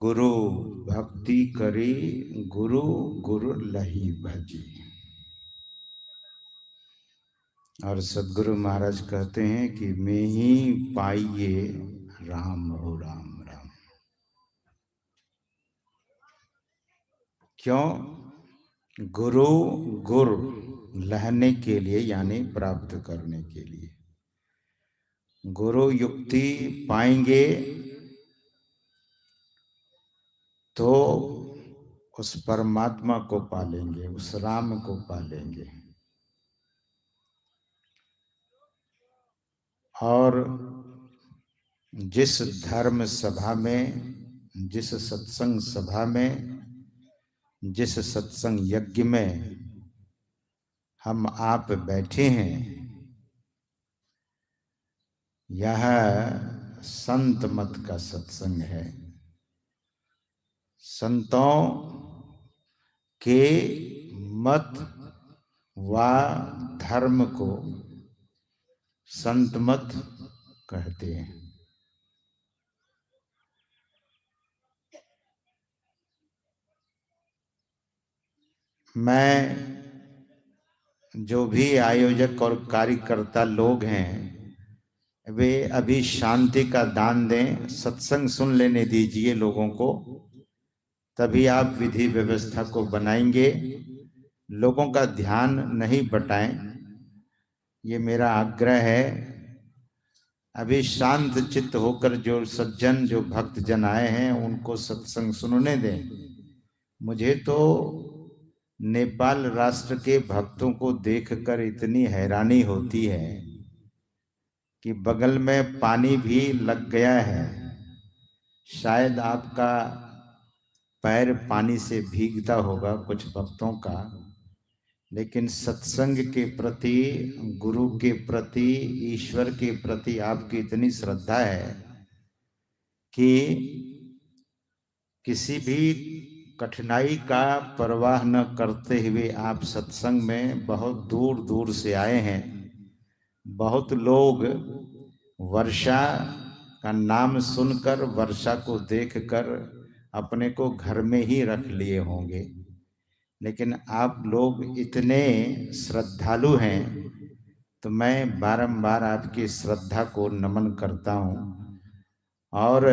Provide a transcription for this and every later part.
गुरु भक्ति करी, गुरु गुरु लही भजी। और सदगुरु महाराज कहते हैं कि मैं ही पाइए राम हो राम राम। क्यों? गुरु गुर लहने के लिए, यानी प्राप्त करने के लिए। गुरु युक्ति पाएंगे तो उस परमात्मा को पालेंगे, उस राम को पालेंगे। और जिस धर्म सभा में, जिस सत्संग सभा में, जिस सत्संग यज्ञ में हम आप बैठे हैं, यह संत मत का सत्संग है। संतों के मत व धर्म को संत मत कहते हैं। मैं जो भी आयोजक और कार्यकर्ता लोग हैं, वे अभी शांति का दान दें, सत्संग सुन लेने दीजिए लोगों को, तभी आप विधि व्यवस्था को बनाएंगे। लोगों का ध्यान नहीं बटाएं, ये मेरा आग्रह है। अभी शांत चित्त होकर जो सज्जन, जो भक्त जन आए हैं, उनको सत्संग सुनने दें। मुझे तो नेपाल राष्ट्र के भक्तों को देखकर इतनी हैरानी होती है कि बगल में पानी भी लग गया है। शायद आपका पैर पानी से भीगता होगा कुछ भक्तों का, लेकिन सत्संग के प्रति, गुरु के प्रति, ईश्वर के प्रति आपकी इतनी श्रद्धा है कि किसी भी कठिनाई का परवाह न करते हुए आप सत्संग में बहुत दूर दूर से आए हैं। बहुत लोग वर्षा का नाम सुनकर, वर्षा को देखकर अपने को घर में ही रख लिए होंगे, लेकिन आप लोग इतने श्रद्धालु हैं तो मैं बारंबार आपकी श्रद्धा को नमन करता हूँ। और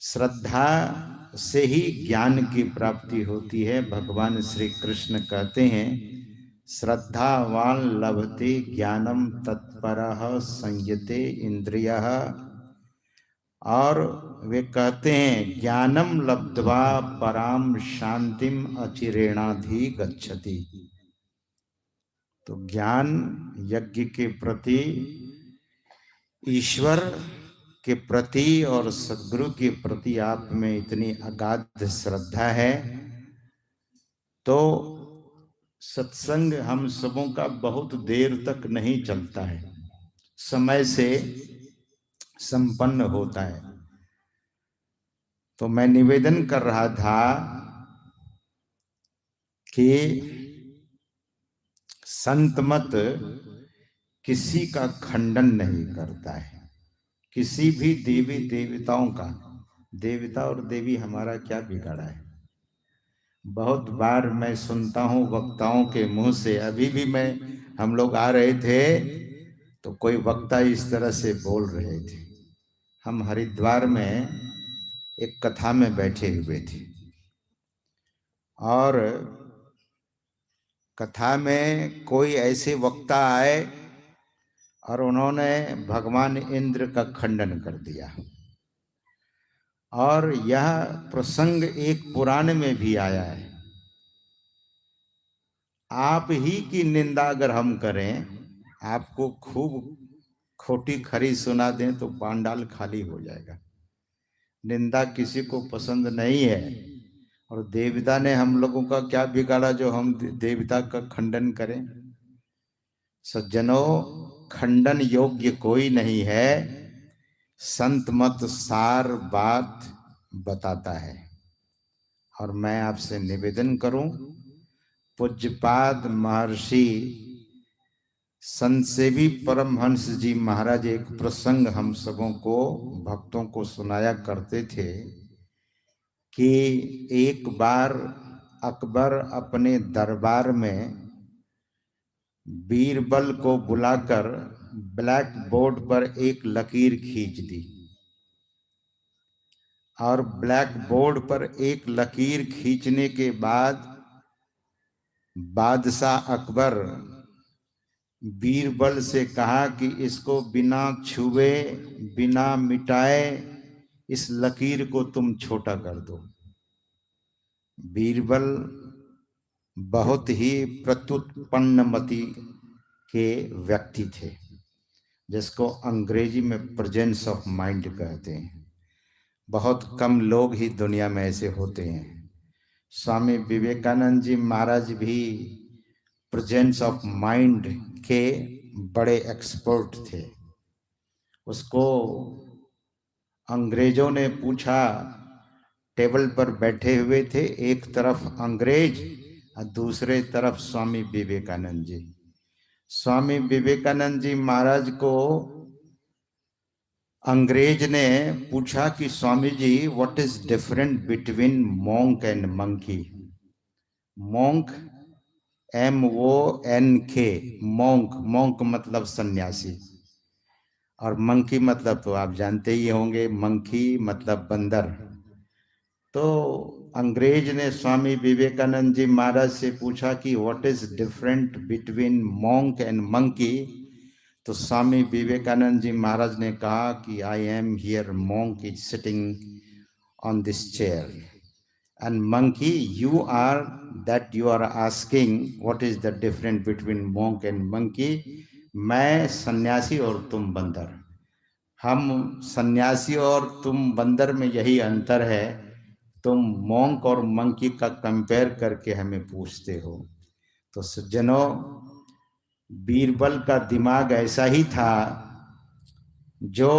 श्रद्धा से ही ज्ञान की प्राप्ति होती है। भगवान श्री कृष्ण कहते हैं, श्रद्धावान लभते ज्ञानम तत्परः संयते इंद्रियः। और वे कहते हैं, ज्ञानम लब्ध्वा पराम शांतिम अचिरेणाधि गच्छति। तो ज्ञान यज्ञ के प्रति, ईश्वर के प्रति और सद्गुरु के प्रति आप में इतनी अगाध श्रद्धा है, तो सत्संग हम सबों का बहुत देर तक नहीं चलता है, समय से संपन्न होता है। तो मैं निवेदन कर रहा था कि संत मत किसी का खंडन नहीं करता है, किसी भी देवी देवताओं का। देवता और देवी हमारा क्या बिगाड़ा है? बहुत बार मैं सुनता हूँ वक्ताओं के मुंह से। अभी भी हम लोग आ रहे थे तो कोई वक्ता इस तरह से बोल रहे थे। हम हरिद्वार में एक कथा में बैठे हुए थे और कथा में कोई ऐसे वक्ता आए और उन्होंने भगवान इंद्र का खंडन कर दिया। और यह प्रसंग एक पुराण में भी आया है। आप ही की निंदा अगर हम करें, आपको खूब खोटी खरी सुना दें तो पांडाल खाली हो जाएगा। निंदा किसी को पसंद नहीं है। और देवता ने हम लोगों का क्या बिगाड़ा जो हम देवता का खंडन करें? सज्जनों, खंडन योग्य कोई नहीं है। संत मत सार बात बताता है। और मैं आपसे निवेदन करूं, पूज्यपाद महर्षि संत सेवी परमहंस जी महाराज एक प्रसंग हम सबों को, भक्तों को सुनाया करते थे। कि एक बार अकबर अपने दरबार में बीरबल को बुलाकर ब्लैक बोर्ड पर एक लकीर खींच दी, और ब्लैक बोर्ड पर एक लकीर खींचने के बाद बादशाह अकबर बीरबल से कहा कि इसको बिना छुए बिना मिटाए इस लकीर को तुम छोटा कर दो। बीरबल बहुत ही प्रत्युत्पन्नमति के व्यक्ति थे, जिसको अंग्रेजी में प्रेजेंस ऑफ माइंड कहते हैं। बहुत कम लोग ही दुनिया में ऐसे होते हैं। स्वामी विवेकानंद जी महाराज भी प्रेजेंस ऑफ माइंड के बड़े एक्सपर्ट थे। उसको अंग्रेजों ने पूछा, टेबल पर बैठे हुए थे, एक तरफ अंग्रेज और दूसरे तरफ स्वामी विवेकानंद जी। स्वामी विवेकानंद जी महाराज को अंग्रेज ने पूछा कि Swami ji, what is different between monk and monkey. Monk MONK, monk, monk मतलब सन्यासी, और मंकी मतलब तो आप जानते ही होंगे, मंकी मतलब बंदर। तो अंग्रेज ने स्वामी विवेकानंद जी महाराज से पूछा कि what is different between monk and monkey. तो स्वामी विवेकानंद जी महाराज ने कहा कि I am here, monk is sitting on this chair, and monkey you are that you are asking what is the difference between monk and monkey. मैं सन्यासी और तुम बंदर। हम सन्यासी और तुम बंदर में यही अंतर है, तुम मॉन्क और मंकी का कंपेयर करके हमें पूछते हो। तो सज्जनों, बीरबल का दिमाग ऐसा ही था जो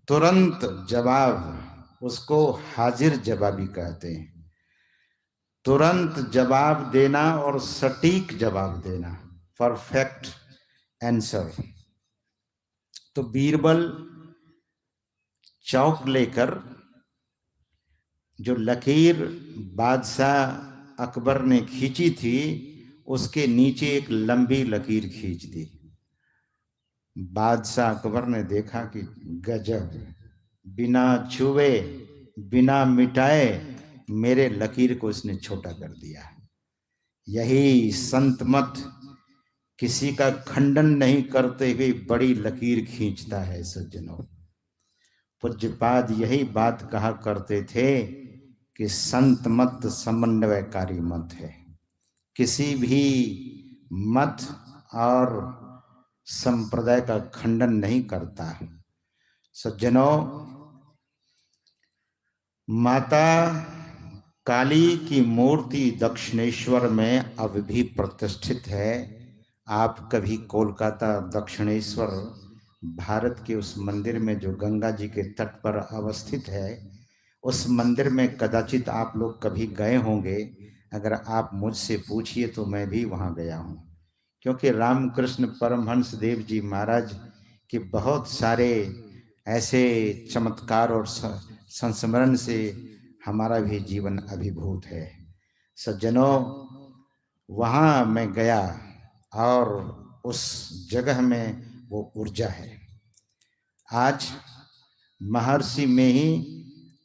तुरंत जवाब, उसको हाजिर जवाबी कहते हैं। तुरंत जवाब देना और सटीक जवाब देना, परफेक्ट आंसर। तो बीरबल चौक लेकर जो लकीर बादशाह अकबर ने खींची थी, उसके नीचे एक लंबी लकीर खींच दी। बादशाह अकबर ने देखा कि गजब, बिना छुए बिना मिटाए मेरे लकीर को इसने छोटा कर दिया। यही संत मत किसी का खंडन नहीं करते हुए बड़ी लकीर खींचता है। सज्जनों, पूज्यपाद यही बात कहा करते थे कि संत मत समन्वयकारी मत है, किसी भी मत और संप्रदाय का खंडन नहीं करता। सज्जनों, माता काली की मूर्ति दक्षिणेश्वर में अब भी प्रतिष्ठित है। आप कभी कोलकाता दक्षिणेश्वर, भारत के उस मंदिर में जो गंगा जी के तट पर अवस्थित है, उस मंदिर में कदाचित आप लोग कभी गए होंगे। अगर आप मुझसे पूछिए तो मैं भी वहाँ गया हूँ, क्योंकि रामकृष्ण परमहंस देव जी महाराज के बहुत सारे ऐसे चमत्कार और संस्मरण से हमारा भी जीवन अभिभूत है। सज्जनों, वहाँ मैं गया और उस जगह में वो ऊर्जा है। आज महर्षि में ही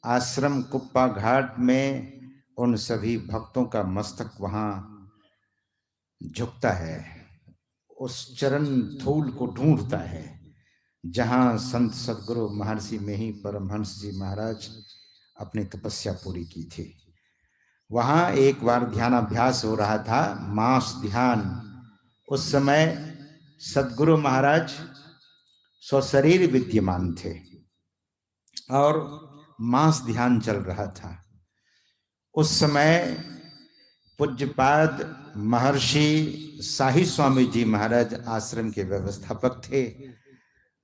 आश्रम कुप्पा घाट में उन सभी भक्तों का मस्तक वहाँ झुकता है, उस चरण धूल को ढूंढता है जहाँ संत सदगुरु महर्षि में ही परमहंस जी महाराज अपनी तपस्या पूरी की थी। वहाँ एक बार ध्यानाभ्यास हो रहा था, मास ध्यान। उस समय सदगुरु महाराज स्वशरीर विद्यमान थे और मास ध्यान चल रहा था। उस समय पूज्यपाद महर्षि शाही स्वामी जी महाराज आश्रम के व्यवस्थापक थे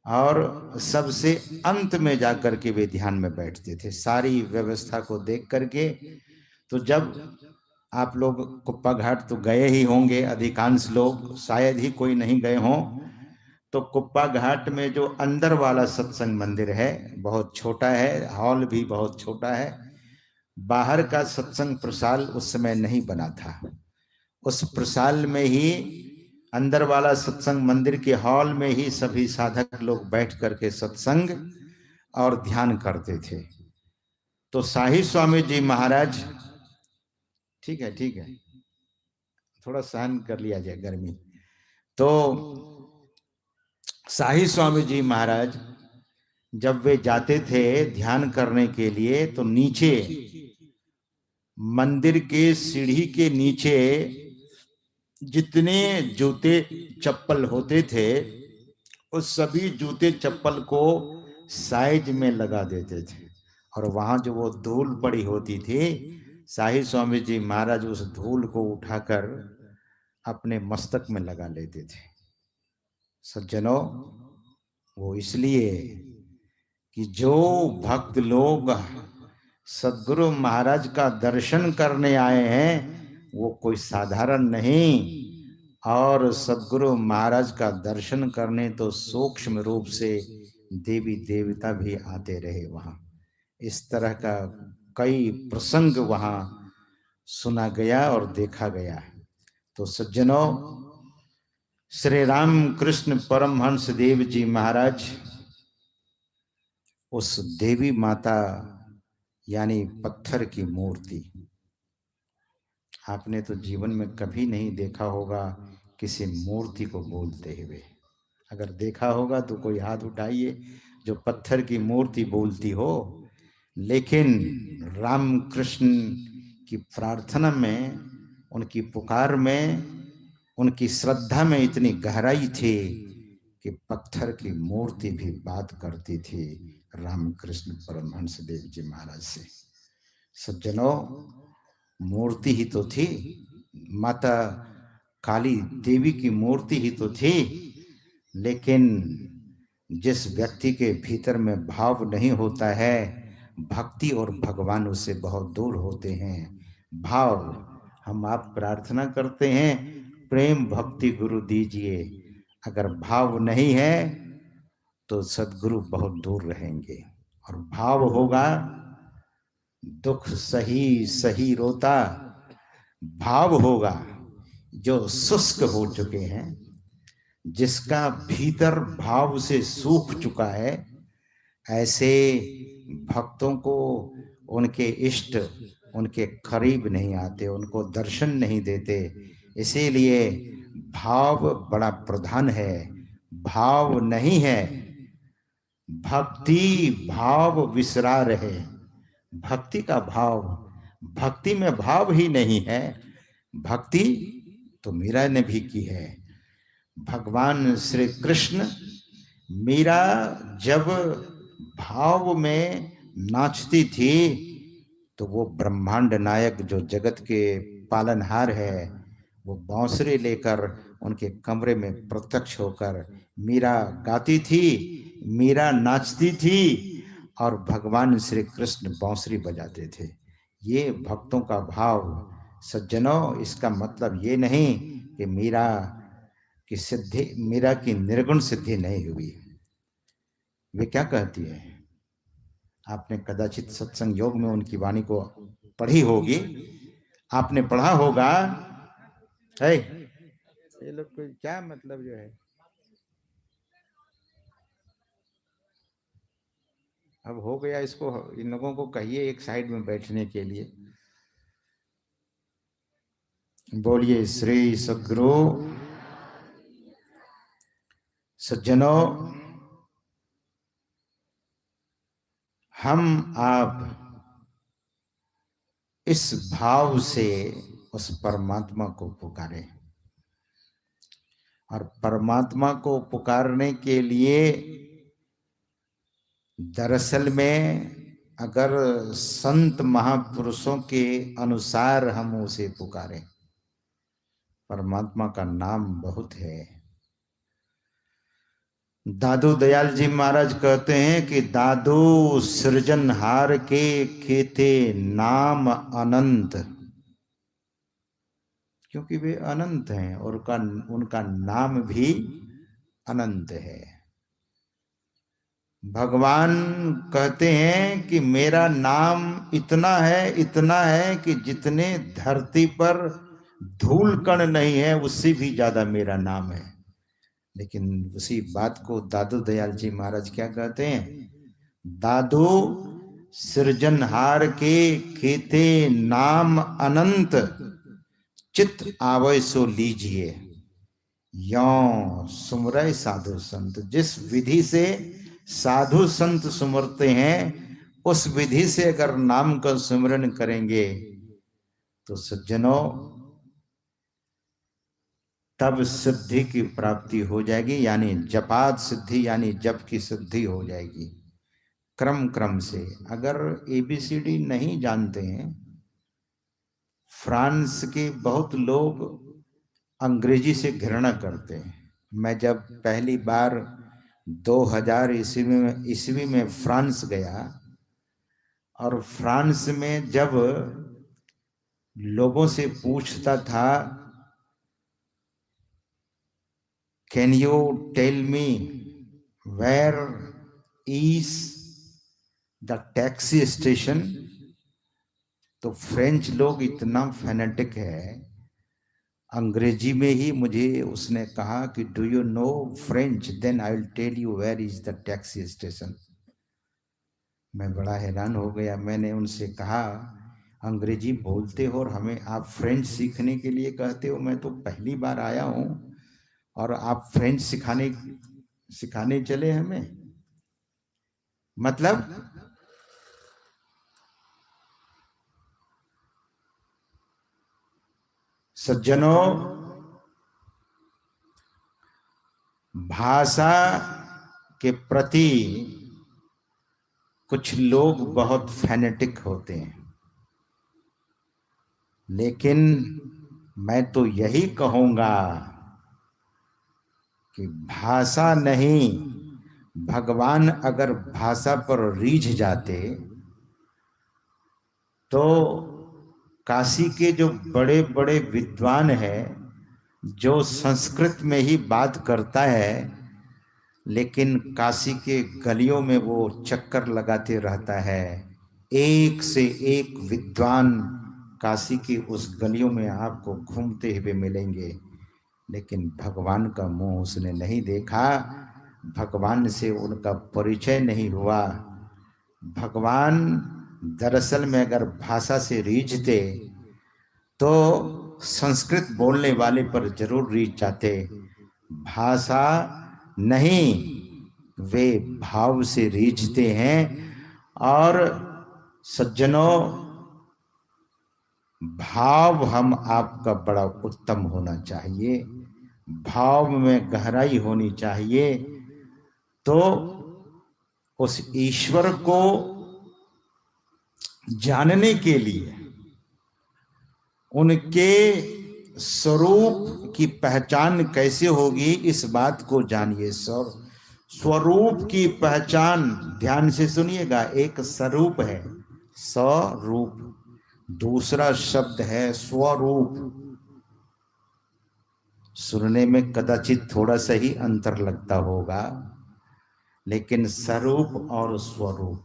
और सबसे अंत में जाकर के वे ध्यान में बैठते थे, सारी व्यवस्था को देख करके। तो जब आप लोग कुप्पा घाट तो गए ही होंगे, अधिकांश लोग, शायद ही कोई नहीं गए हों, तो कुप्पा घाट में जो अंदर वाला सत्संग मंदिर है बहुत छोटा है, हॉल भी बहुत छोटा है, बाहर का सत्संग प्रसाल उस समय नहीं बना था। उस प्रसाल में ही, अंदर वाला सत्संग मंदिर के हॉल में ही सभी साधक लोग बैठ करके सत्संग और ध्यान करते थे। तो शाही स्वामी जी महाराज, ठीक है ठीक है, थोड़ा सहन कर लिया जाए गर्मी। तो शाही स्वामी जी महाराज जब वे जाते थे ध्यान करने के लिए, तो नीचे मंदिर के सीढ़ी के नीचे जितने जूते चप्पल होते थे, उस सभी जूते चप्पल को साइज में लगा देते थे। और वहां जो वो धूल पड़ी होती थी, शाही स्वामी जी महाराज उस धूल को उठाकर अपने मस्तक में लगा लेते थे। सज्जनों, वो इसलिए कि जो भक्त लोग सदगुरु महाराज का दर्शन करने आए हैं वो कोई साधारण नहीं, और सदगुरु महाराज का दर्शन करने तो सूक्ष्म रूप से देवी देवता भी आते रहे वहां। इस तरह का कई प्रसंग वहां सुना गया और देखा गया है। तो सज्जनों, श्री राम कृष्ण परमहंस देव जी महाराज उस देवी माता यानी पत्थर की मूर्ति, आपने तो जीवन में कभी नहीं देखा होगा किसी मूर्ति को बोलते हुए। अगर देखा होगा तो कोई हाथ उठाइए जो पत्थर की मूर्ति बोलती हो। लेकिन राम कृष्ण की प्रार्थना में, उनकी पुकार में, उनकी श्रद्धा में इतनी गहराई थी कि पत्थर की मूर्ति भी बात करती थी रामकृष्ण परमहंस देव जी महाराज से। सज्जनों, मूर्ति ही तो थी, माता काली देवी की मूर्ति ही तो थी। लेकिन जिस व्यक्ति के भीतर में भाव नहीं होता है, भक्ति और भगवान उससे बहुत दूर होते हैं। भाव, हम आप प्रार्थना करते हैं प्रेम भक्ति गुरु दीजिए, अगर भाव नहीं है तो सदगुरु बहुत दूर रहेंगे। और भाव होगा, दुख सही सही रोता, भाव होगा जो शुष्क हो चुके हैं, जिसका भीतर भाव से सूख चुका है, ऐसे भक्तों को उनके इष्ट उनके करीब नहीं आते, उनको दर्शन नहीं देते। इसीलिए भाव बड़ा प्रधान है। भाव नहीं है, भक्ति भाव विसरा रहे। भक्ति का भाव, भक्ति में भाव ही नहीं है। भक्ति तो मीरा ने भी की है। भगवान श्री कृष्ण, मीरा जब भाव में नाचती थी तो वो ब्रह्मांड नायक जो जगत के पालनहार है, वो बांसुरी लेकर उनके कमरे में प्रत्यक्ष होकर मीरा गाती थी, मीरा नाचती थी और भगवान श्री कृष्ण बांसुरी बजाते थे। ये भक्तों का भाव। सज्जनों, इसका मतलब ये नहीं कि मीरा की सिद्धि, मीरा की निर्गुण सिद्धि नहीं हुई। वे क्या कहती है, आपने कदाचित सत्संग योग में उनकी वाणी को पढ़ी होगी, आपने पढ़ा होगा। है ये लोग को क्या मतलब जो है, अब हो गया, इसको इन लोगों को कहिए एक साइड में बैठने के लिए। बोलिए श्री सद्गुरु। सज्जनों, हम आप इस भाव से उस परमात्मा को पुकारें, और परमात्मा को पुकारने के लिए दरअसल में अगर संत महापुरुषों के अनुसार हम उसे पुकारें, परमात्मा का नाम बहुत है। दादू दयाल जी महाराज कहते हैं कि दादू सृजनहार के केते नाम अनंत, क्योंकि वे अनंत हैं और उनका नाम भी अनंत है। भगवान कहते हैं कि मेरा नाम इतना है कि जितने धरती पर धूल कण नहीं है उससे भी ज्यादा मेरा नाम है। लेकिन उसी बात को दादू दयाल जी महाराज क्या कहते हैं? दादू सृजनहार के केते नाम अनंत, चित आवै सो लीजिए, यों सुमरय साधु संत। जिस विधि से साधु संत सुमरते हैं उस विधि से अगर नाम का सुमरन करेंगे तो सज्जनों तब सिद्धि की प्राप्ति हो जाएगी, यानी जपात सिद्धि, यानी जप की सिद्धि हो जाएगी क्रम क्रम से। अगर एबीसीडी नहीं जानते हैं, फ्रांस के बहुत लोग अंग्रेजी से घृणा करते हैं। मैं जब पहली बार 2000 ईस्वी में फ्रांस गया और फ्रांस में जब लोगों से पूछता था, can you tell me where is the taxi station, तो फ्रेंच लोग इतना फैनेटिक है, अंग्रेजी में ही मुझे उसने कहा कि do you know French, then I will tell you where is the taxi station. मैं बड़ा हैरान हो गया। मैंने उनसे कहा, अंग्रेजी बोलते हो और हमें आप फ्रेंच सीखने के लिए कहते हो? मैं तो पहली बार आया हूं और आप फ्रेंच सिखाने चले हमें? मतलब सज्जनों, भाषा के प्रति कुछ लोग बहुत फैनेटिक होते हैं, लेकिन मैं तो यही कहूंगा कि भाषा नहीं, भगवान अगर भाषा पर रीझ जाते तो काशी के जो बड़े बड़े विद्वान हैं, जो संस्कृत में ही बात करता है लेकिन काशी के गलियों में वो चक्कर लगाते रहता है, एक से एक विद्वान काशी की उस गलियों में आपको घूमते हुए मिलेंगे, लेकिन भगवान का मुंह उसने नहीं देखा, भगवान से उनका परिचय नहीं हुआ। भगवान दरअसल में अगर भाषा से रीझते तो संस्कृत बोलने वाले पर जरूर रीझ जाते, भाषा नहीं, वे भाव से रीझते हैं। और सज्जनों, भाव हम आपका बड़ा उत्तम होना चाहिए, भाव में गहराई होनी चाहिए, तो उस ईश्वर को जानने के लिए उनके स्वरूप की पहचान कैसे होगी, इस बात को जानिए। स्वरूप की पहचान, ध्यान से सुनिएगा, एक स्वरूप है स्वरूप, दूसरा शब्द है स्वरूप। सुनने में कदाचित थोड़ा सा ही अंतर लगता होगा, लेकिन स्वरूप और स्वरूप,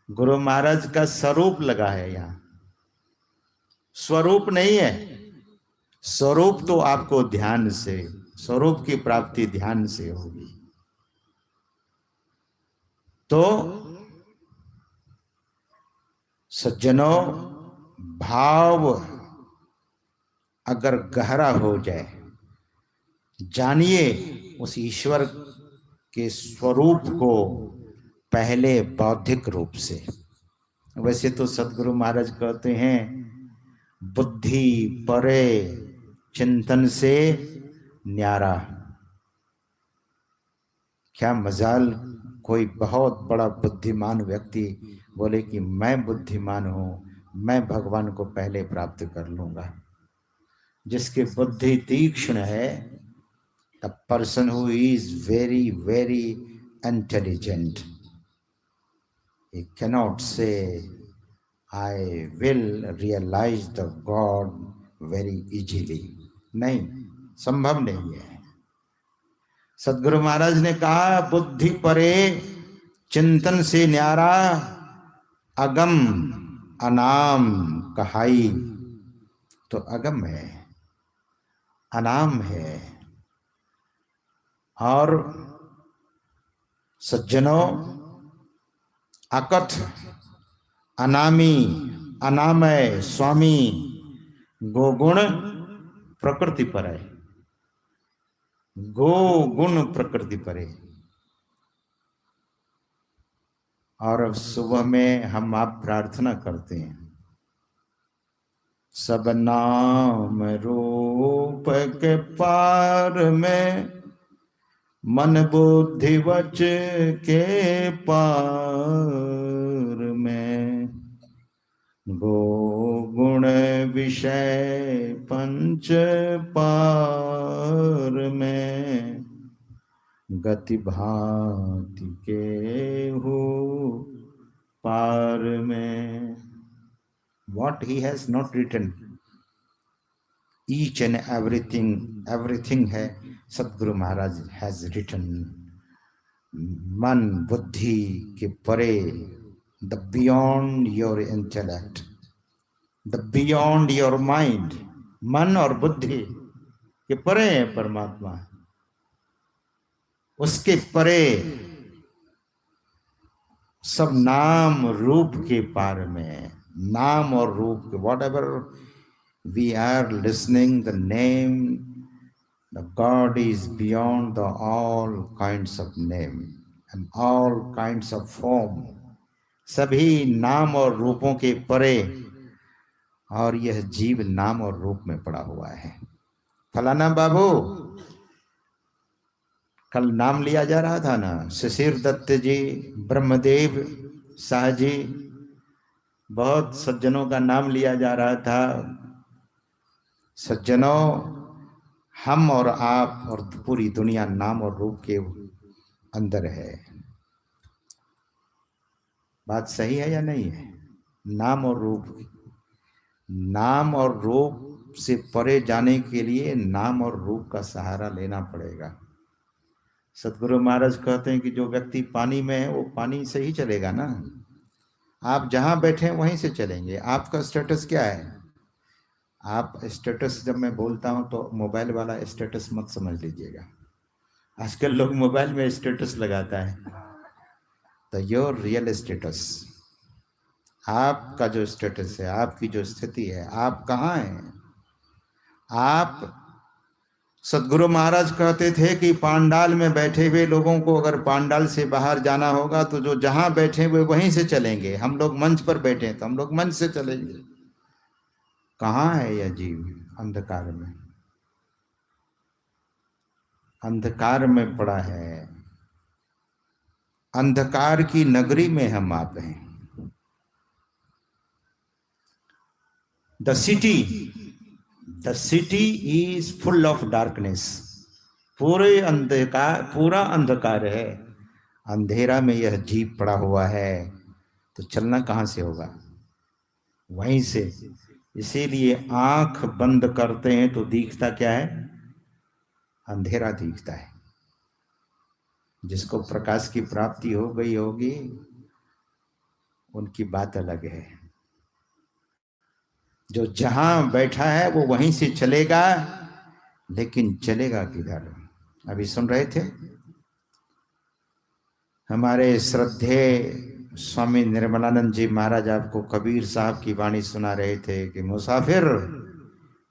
गुरु महाराज का स्वरूप लगा है यहां, स्वरूप नहीं है। स्वरूप तो आपको ध्यान से, स्वरूप की प्राप्ति ध्यान से होगी। तो सज्जनों, भाव अगर गहरा हो जाए, जानिए उस ईश्वर के स्वरूप को पहले बौद्धिक रूप से। वैसे तो सदगुरु महाराज कहते हैं, बुद्धि परे चिंतन से न्यारा। क्या मजाल कोई बहुत बड़ा बुद्धिमान व्यक्ति बोले कि मैं बुद्धिमान हूं, मैं भगवान को पहले प्राप्त कर लूंगा। जिसकी बुद्धि तीक्ष्ण है, the person who is very very intelligent, he cannot say I will realize the God very easily। नहीं, संभव नहीं है। सदगुरु महाराज ने कहा, बुद्धि परे चिंतन से न्यारा अगम अनाम कहाई। तो अगम है, अनाम है, और सज्जनों अकथ अनामी अनामय स्वामी गोगुण प्रकृति पर है। गो गुण प्रकृति पर है। और अब सुबह में हम आप प्रार्थना करते हैं, सब नाम रूप के पार में, मन बुद्धि वच के पार में, गो गुण विषय पंच पार में, गति भांति के हो पार में। What he has not written, each and everything है सदगुरु महाराज has written। मन बुद्धि के परे, the beyond your intellect, the beyond your mind, मन और बुद्धि के परे है परमात्मा। उसके परे सब नाम रूप के पार में, नाम और रूप के, whatever we are listening the name, the God is beyond the all kinds of name and all kinds of form। सभी नाम और रूपों के परे, और यह जीव नाम और रूप में पड़ा हुआ है। फलाना बाबू, कल नाम लिया जा रहा था ना, शिशिर दत्त जी, ब्रह्मदेव शाह जी, बहुत सज्जनों का नाम लिया जा रहा था। सज्जनों, हम और आप और पूरी दुनिया नाम और रूप के अंदर है। बात सही है या नहीं है? नाम और रूप, नाम और रूप से परे जाने के लिए नाम और रूप का सहारा लेना पड़ेगा। सदगुरु महाराज कहते हैं कि जो व्यक्ति पानी में है वो पानी से ही चलेगा ना। आप जहां बैठे हैं वहीं से चलेंगे। आपका स्टेटस क्या है? आप स्टेटस, जब मैं बोलता हूं तो मोबाइल वाला स्टेटस मत समझ लीजिएगा। आजकल लोग मोबाइल में स्टेटस लगाता है, तो योर रियल स्टेटस, आपका जो स्टेटस है, आपकी जो स्थिति है, आप कहाँ हैं? आप, सदगुरु महाराज कहते थे कि पांडाल में बैठे हुए लोगों को अगर पांडाल से बाहर जाना होगा तो जो जहां बैठे हुए वहीं से चलेंगे। हम लोग मंच पर बैठे हैं तो हम लोग मंच से चलेंगे। कहाँ है यह जीव? अंधकार में, अंधकार में पड़ा है। अंधकार की नगरी में हम आप हैं। The city is full of darkness. पूरे अंधकार, पूरा अंधकार है। अंधेरा में यह जीव पड़ा हुआ है, तो चलना कहां से होगा? वहीं से। इसीलिए आंख बंद करते हैं तो दिखता क्या है? अंधेरा दिखता है। जिसको प्रकाश की प्राप्ति हो गई होगी, उनकी बात अलग है। जो जहां बैठा है वो वहीं से चलेगा, लेकिन चलेगा किधर? अभी सुन रहे थे हमारे श्रद्धेय स्वामी निर्मलानंद जी महाराज आपको कबीर साहब की वाणी सुना रहे थे कि मुसाफिर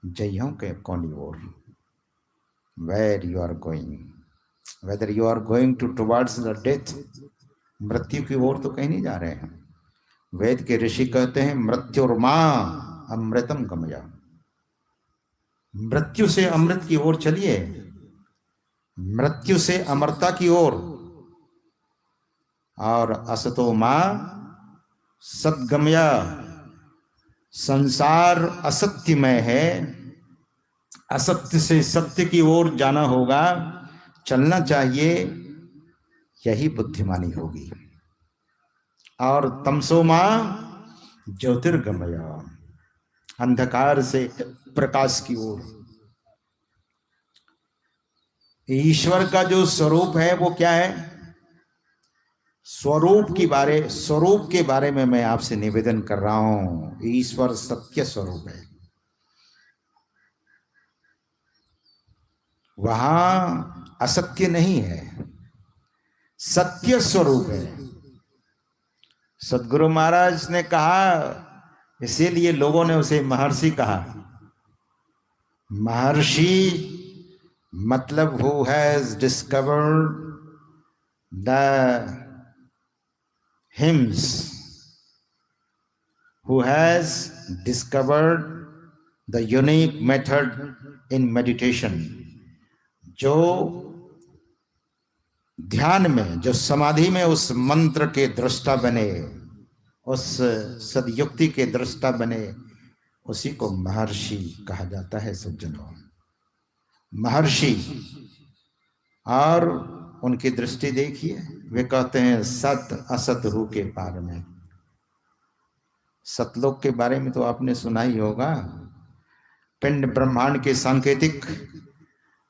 जइयों के कौनी ओर, where you are going, whether you are going to towards the death, मृत्यु की ओर तो कहीं नहीं जा रहे हैं। वेद के ऋषि कहते हैं मृत्युर्मा अमृतम गमया, मृत्यु से अमृत की ओर चलिए, मृत्यु से अमरता की ओर। और असतो मां सद्गमया, संसार असत्यमय है, असत्य से सत्य की ओर जाना होगा, चलना चाहिए, यही बुद्धिमानी होगी। और तमसो मां ज्योतिर्गमया, अंधकार से प्रकाश की ओर। ईश्वर का जो स्वरूप है वो क्या है? स्वरूप के बारे में मैं आपसे निवेदन कर रहा हूं। ईश्वर सत्य स्वरूप है, वहां असत्य नहीं है, सत्य स्वरूप है। सदगुरु महाराज ने कहा, इसीलिए लोगों ने उसे महर्षि कहा। महर्षि मतलब who has discovered the hymns, who has discovered the unique method in meditation, जो ध्यान में, जो समाधि में उस मंत्र के दृष्टा बने, उस सदयुक्ति के दृष्टा बने, उसी को महर्षि कहा जाता है सज्जनों। महर्षि, और उनकी दृष्टि देखिए, वे कहते हैं सत असत रू के पार में। सतलोक के बारे में तो आपने सुना ही होगा। पिंड ब्रह्मांड के सांकेतिक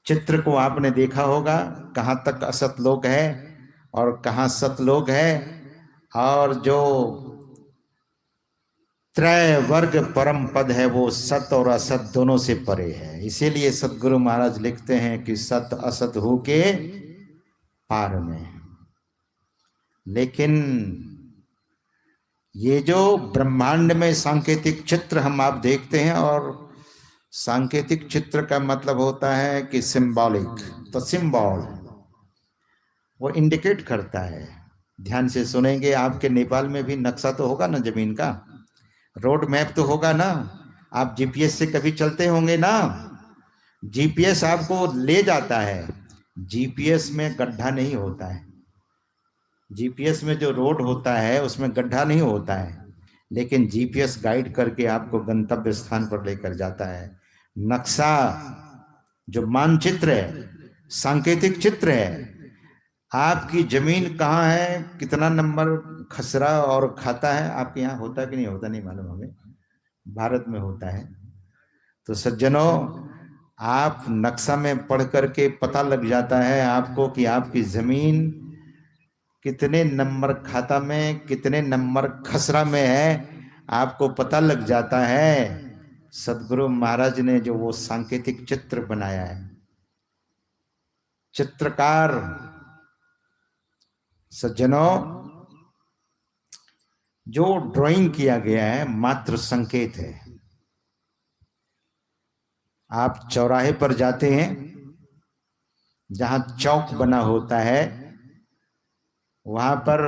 चित्र को आपने देखा होगा, कहां तक असतलोक है और कहां सतलोक है, और जो त्रय वर्ग परम पद है वो सत और असत दोनों से परे है। इसीलिए सदगुरु महाराज लिखते हैं कि सत असत हो के पार में। लेकिन ये जो ब्रह्मांड में सांकेतिक चित्र हम आप देखते हैं, और सांकेतिक चित्र का मतलब होता है कि सिंबॉलिक, तो सिंबल वो इंडिकेट करता है। ध्यान से सुनेंगे, आपके नेपाल में भी नक्शा तो होगा ना जमीन का, रोड मैप तो होगा ना, आप जीपीएस से कभी चलते होंगे ना। जीपीएस आपको ले जाता है, जीपीएस में गड्ढा नहीं होता है। जीपीएस में जो रोड होता है उसमें गड्ढा नहीं होता है, लेकिन जीपीएस गाइड करके आपको गंतव्य स्थान पर लेकर जाता है। नक्शा जो मानचित्र है, सांकेतिक चित्र है, आपकी जमीन कहाँ है, कितना नंबर खसरा और खाता है, आपके यहाँ होता कि नहीं होता नहीं मालूम, हमें भारत में होता है। तो सज्जनों, आप नक्शा में पढ़ करके पता लग जाता है आपको कि आपकी जमीन कितने नंबर खाता में, कितने नंबर खसरा में है, आपको पता लग जाता है। सदगुरु महाराज ने जो वो सांकेतिक चित्र बनाया है, चित्रकार सज्जनों, जो ड्राइंग किया गया है मात्र संकेत है। आप चौराहे पर जाते हैं, जहां चौक बना होता है, वहां पर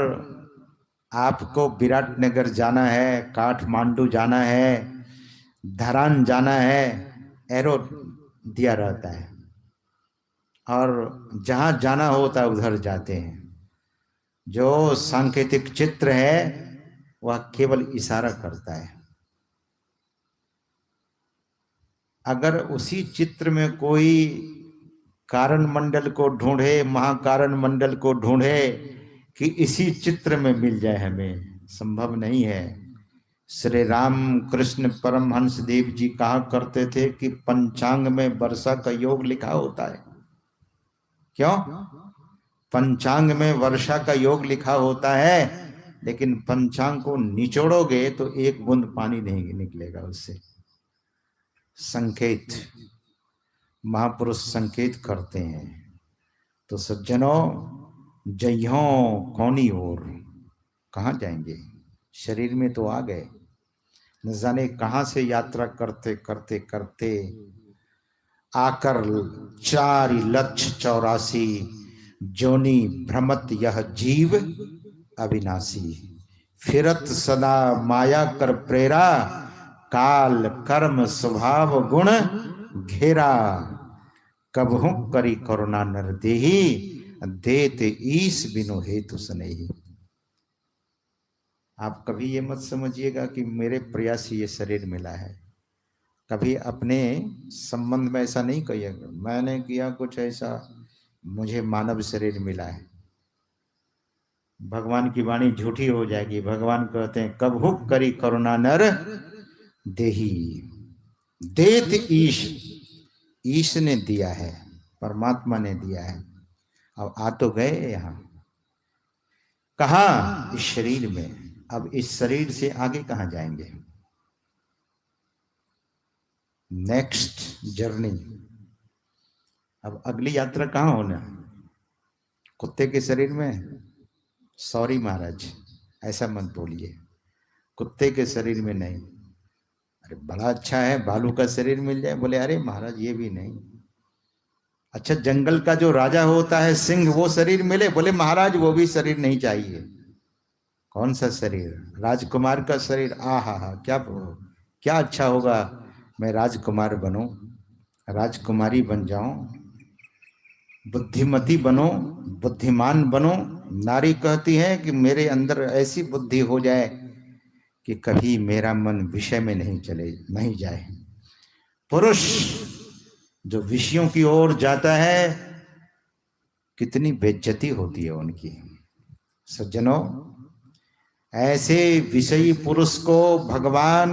आपको विराटनगर जाना है, काठमांडू जाना है, धरान जाना है, एरो दिया रहता है, और जहां जाना होता है उधर जाते हैं। जो सांकेतिक चित्र है वह केवल इशारा करता है। अगर उसी चित्र में कोई कारण मंडल को ढूंढे, महाकारण मंडल को ढूंढे कि इसी चित्र में मिल जाए, हमें संभव नहीं है। श्री राम कृष्ण परमहंस देव जी कहा करते थे कि पंचांग में वर्षा का योग लिखा होता है। क्यों? पंचांग में वर्षा का योग लिखा होता है, लेकिन पंचांग को निचोड़ोगे तो एक बूंद पानी नहीं निकलेगा उससे। संकेत, महापुरुष संकेत करते हैं। तो सज्जनों, जइहों कौनी ओर, कहाँ जाएंगे? शरीर में तो आ गए, न जाने कहां से यात्रा करते करते करते आकर 4,84,00,000 जोनी भ्रमत यह जीव अविनाशी। फिरत सदा माया कर प्रेरा, काल कर्म स्वभाव गुण घेरा। कबहु करी करुणा नर देही, देत ईश बिनु हेतु स्नेही। आप कभी ये मत समझिएगा कि मेरे प्रयास से ये शरीर मिला है। कभी अपने संबंध में ऐसा नहीं कहिएगा, मैंने किया कुछ ऐसा, मुझे मानव शरीर मिला है। भगवान की वाणी झूठी हो जाएगी। भगवान कहते हैं कबहु करी करुणा नर देही, देत ईश। ईश ने दिया है, परमात्मा ने दिया है। अब आ तो गए यहाँ। कहाँ? इस शरीर में। अब इस शरीर से आगे कहाँ जाएंगे? Next journey. अब अगली यात्रा कहाँ होना? कुत्ते के शरीर में? सॉरी महाराज, ऐसा मत बोलिए, कुत्ते के शरीर में नहीं। अरे बड़ा अच्छा है, भालू का शरीर मिल जाए। बोले अरे महाराज ये भी नहीं। अच्छा जंगल का जो राजा होता है सिंह, वो शरीर मिले? बोले महाराज वो भी शरीर नहीं चाहिए। कौन सा शरीर? राजकुमार का शरीर। आ हा, क्या क्या अच्छा होगा मैं राजकुमार बनूं, राजकुमारी बन जाऊं, बुद्धिमती बनो, बुद्धिमान बनो। नारी कहती है कि मेरे अंदर ऐसी बुद्धि हो जाए कि कभी मेरा मन विषय में नहीं जाए। पुरुष जो विषयों की ओर जाता है, कितनी बेइज्जती होती है उनकी। सज्जनों, ऐसे विषयी पुरुष को भगवान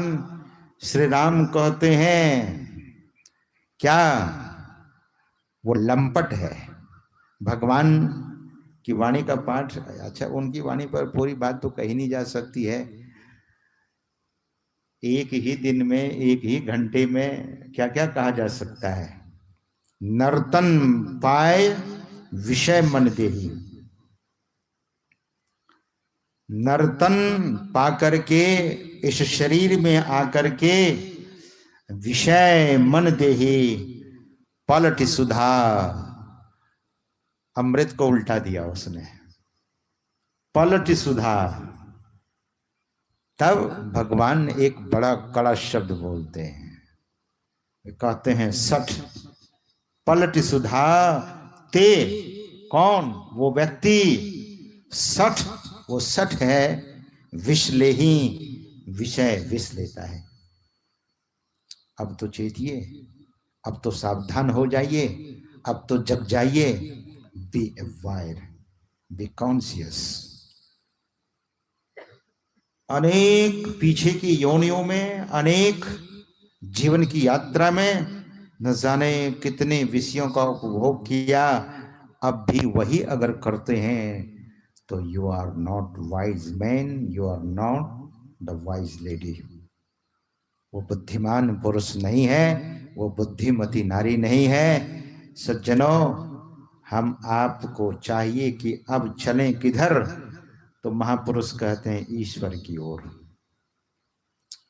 श्री राम कहते हैं क्या? वो लंपट है। भगवान की वाणी का पाठ, अच्छा उनकी वाणी पर पूरी बात तो कही नहीं जा सकती है। एक ही दिन में, एक ही घंटे में क्या क्या कहा जा सकता है। नर्तन पाए विषय मन देही। नर्तन पा करके इस शरीर में आकर के विषय मन देही पलट सुधा। अमृत को उल्टा दिया उसने, पलट सुधा। तब भगवान एक बड़ा कड़ा शब्द बोलते हैं, कहते हैं सठ पलट सुधा ते। कौन? वो व्यक्ति सठ, वो सठ है विष ले ही विषय विष लेता है। अब तो चेतिए, अब तो सावधान हो जाइए, अब तो जग जाइए। Be aware, be conscious. अनेक पीछे की योनियों में, अनेक जीवन की यात्रा में न जाने कितने विषयों का उपभोग किया। अब भी वही अगर करते हैं तो you are not wise man, you are not the wise lady. वो बुद्धिमान पुरुष नहीं है, वो बुद्धिमती नारी नहीं है। सज्जनों, हम आपको चाहिए कि अब चलें किधर? तो महापुरुष कहते हैं ईश्वर की ओर,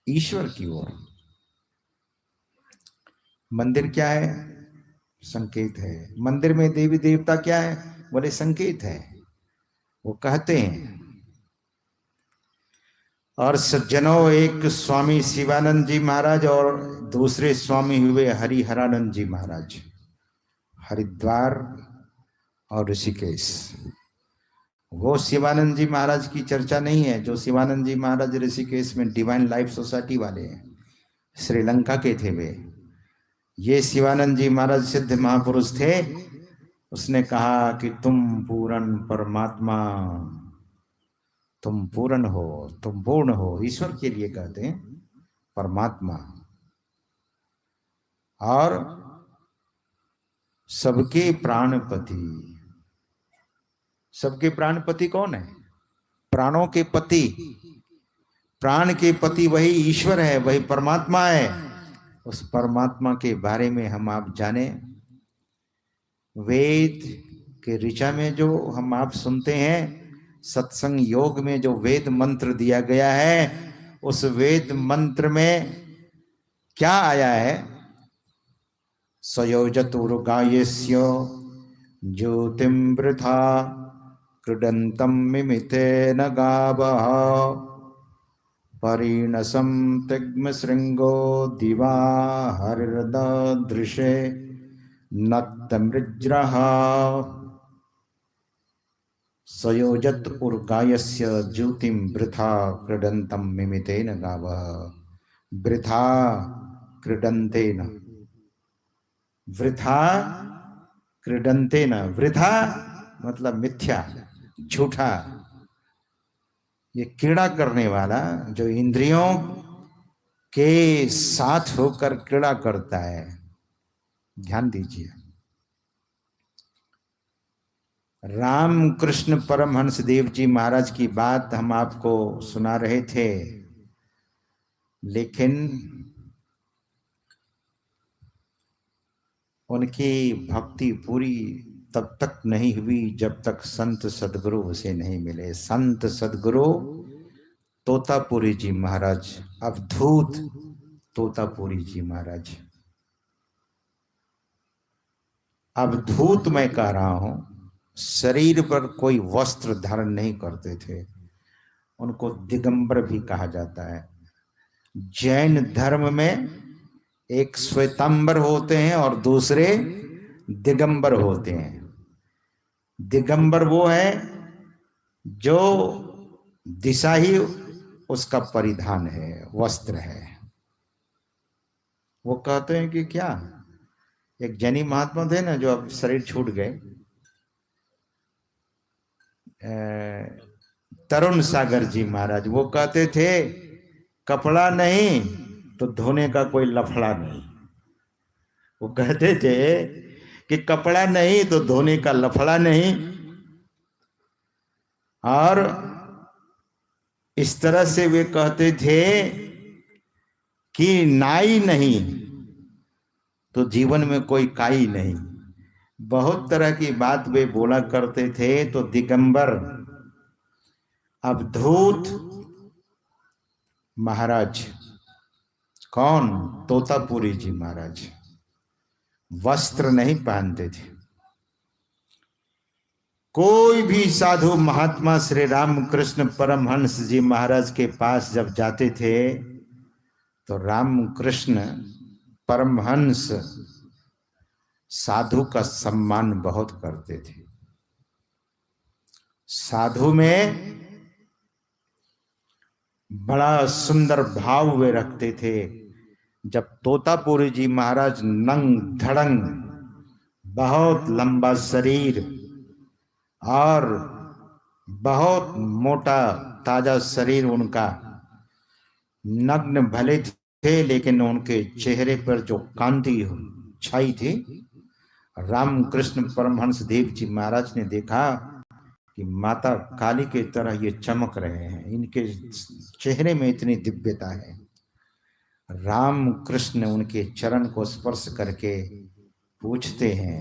ईश्वर की ओर। मंदिर क्या है? संकेत है। मंदिर में देवी देवता क्या है? बोले संकेत है। वो कहते हैं। और सज्जनों, एक स्वामी शिवानंद जी महाराज और दूसरे स्वामी हुए हरिहरानंद जी महाराज, हरिद्वार और ऋषिकेश। वो शिवानंद जी महाराज की चर्चा नहीं है। जो शिवानंद जी महाराज ऋषिकेश में डिवाइन लाइफ सोसाइटी वाले हैं, श्रीलंका के थे वे। ये शिवानंद जी महाराज सिद्ध महापुरुष थे। उसने कहा कि तुम पूर्ण परमात्मा, तुम पूर्ण हो, तुम पूर्ण हो। ईश्वर के लिए कहते हैं परमात्मा। और सबके प्राणपति। सबके प्राणपति कौन है? प्राणों के पति, प्राण के पति वही ईश्वर है, वही परमात्मा है। उस परमात्मा के बारे में हम आप जाने। वेद के ऋचा में जो हम आप सुनते हैं, सत्संग योग में जो वेद मंत्र दिया गया है, उस वेद मंत्र में क्या आया है? सयोजतुर्गायस्य ज्योतिं वृथा क्रीडन्तं मिमितेन गावः परिणसं तिग्मशृङ्गो दिवा हरिर्ददृशे नक्तमृज्रः। सयोजत उर्गायस्य ज्योतिं वृथा क्रीडन्तं मिमितेन गावः। वृथा क्रीडन्तेन, वृथा क्रीडन्तेन। वृथा मतलब मिथ्या, झूठा। ये क्रीड़ा करने वाला जो इंद्रियों के साथ होकर क्रीड़ा करता है, ध्यान दीजिए। राम कृष्ण परमहंस देव जी महाराज की बात हम आपको सुना रहे थे, लेकिन उनकी भक्ति पूरी तब तक नहीं हुई जब तक संत सदगुरु उसे नहीं मिले। संत सदगुरु तोतापुरी जी महाराज, अवधूत तोतापुरी जी महाराज। अवधूत मैं कह रहा हूं, शरीर पर कोई वस्त्र धारण नहीं करते थे, उनको दिगंबर भी कहा जाता है। जैन धर्म में एक श्वेतांबर होते हैं और दूसरे दिगंबर होते हैं। दिगंबर वो है जो दिशा ही उसका परिधान है, वस्त्र है। वो कहते हैं कि क्या, एक जैनी महात्मा थे ना जो अब शरीर छूट गए, तरुण सागर जी महाराज, वो कहते थे कपड़ा नहीं तो धोने का कोई लफड़ा नहीं। वो कहते थे कि कपड़ा नहीं तो धोने का लफड़ा नहीं। और इस तरह से वे कहते थे कि नाई नहीं तो जीवन में कोई काई नहीं। बहुत तरह की बात वे बोला करते थे। तो दिगंबर अवधूत महाराज, कौन? तोतापुरी जी महाराज वस्त्र नहीं पहनते थे। कोई भी साधु महात्मा श्री रामकृष्ण परमहंस जी महाराज के पास जब जाते थे तो रामकृष्ण परमहंस साधु का सम्मान बहुत करते थे। साधु में बड़ा सुंदर भाव वे रखते थे। जब तोतापुरी जी महाराज नंग धड़ंग, बहुत लंबा शरीर और बहुत मोटा ताजा शरीर उनका, नग्न भले थे लेकिन उनके चेहरे पर जो कांति छाई थी, रामकृष्ण परमहंस देव जी महाराज ने देखा कि माता काली के तरह ये चमक रहे हैं, इनके चेहरे में इतनी दिव्यता है। रामकृष्ण उनके चरण को स्पर्श करके पूछते हैं,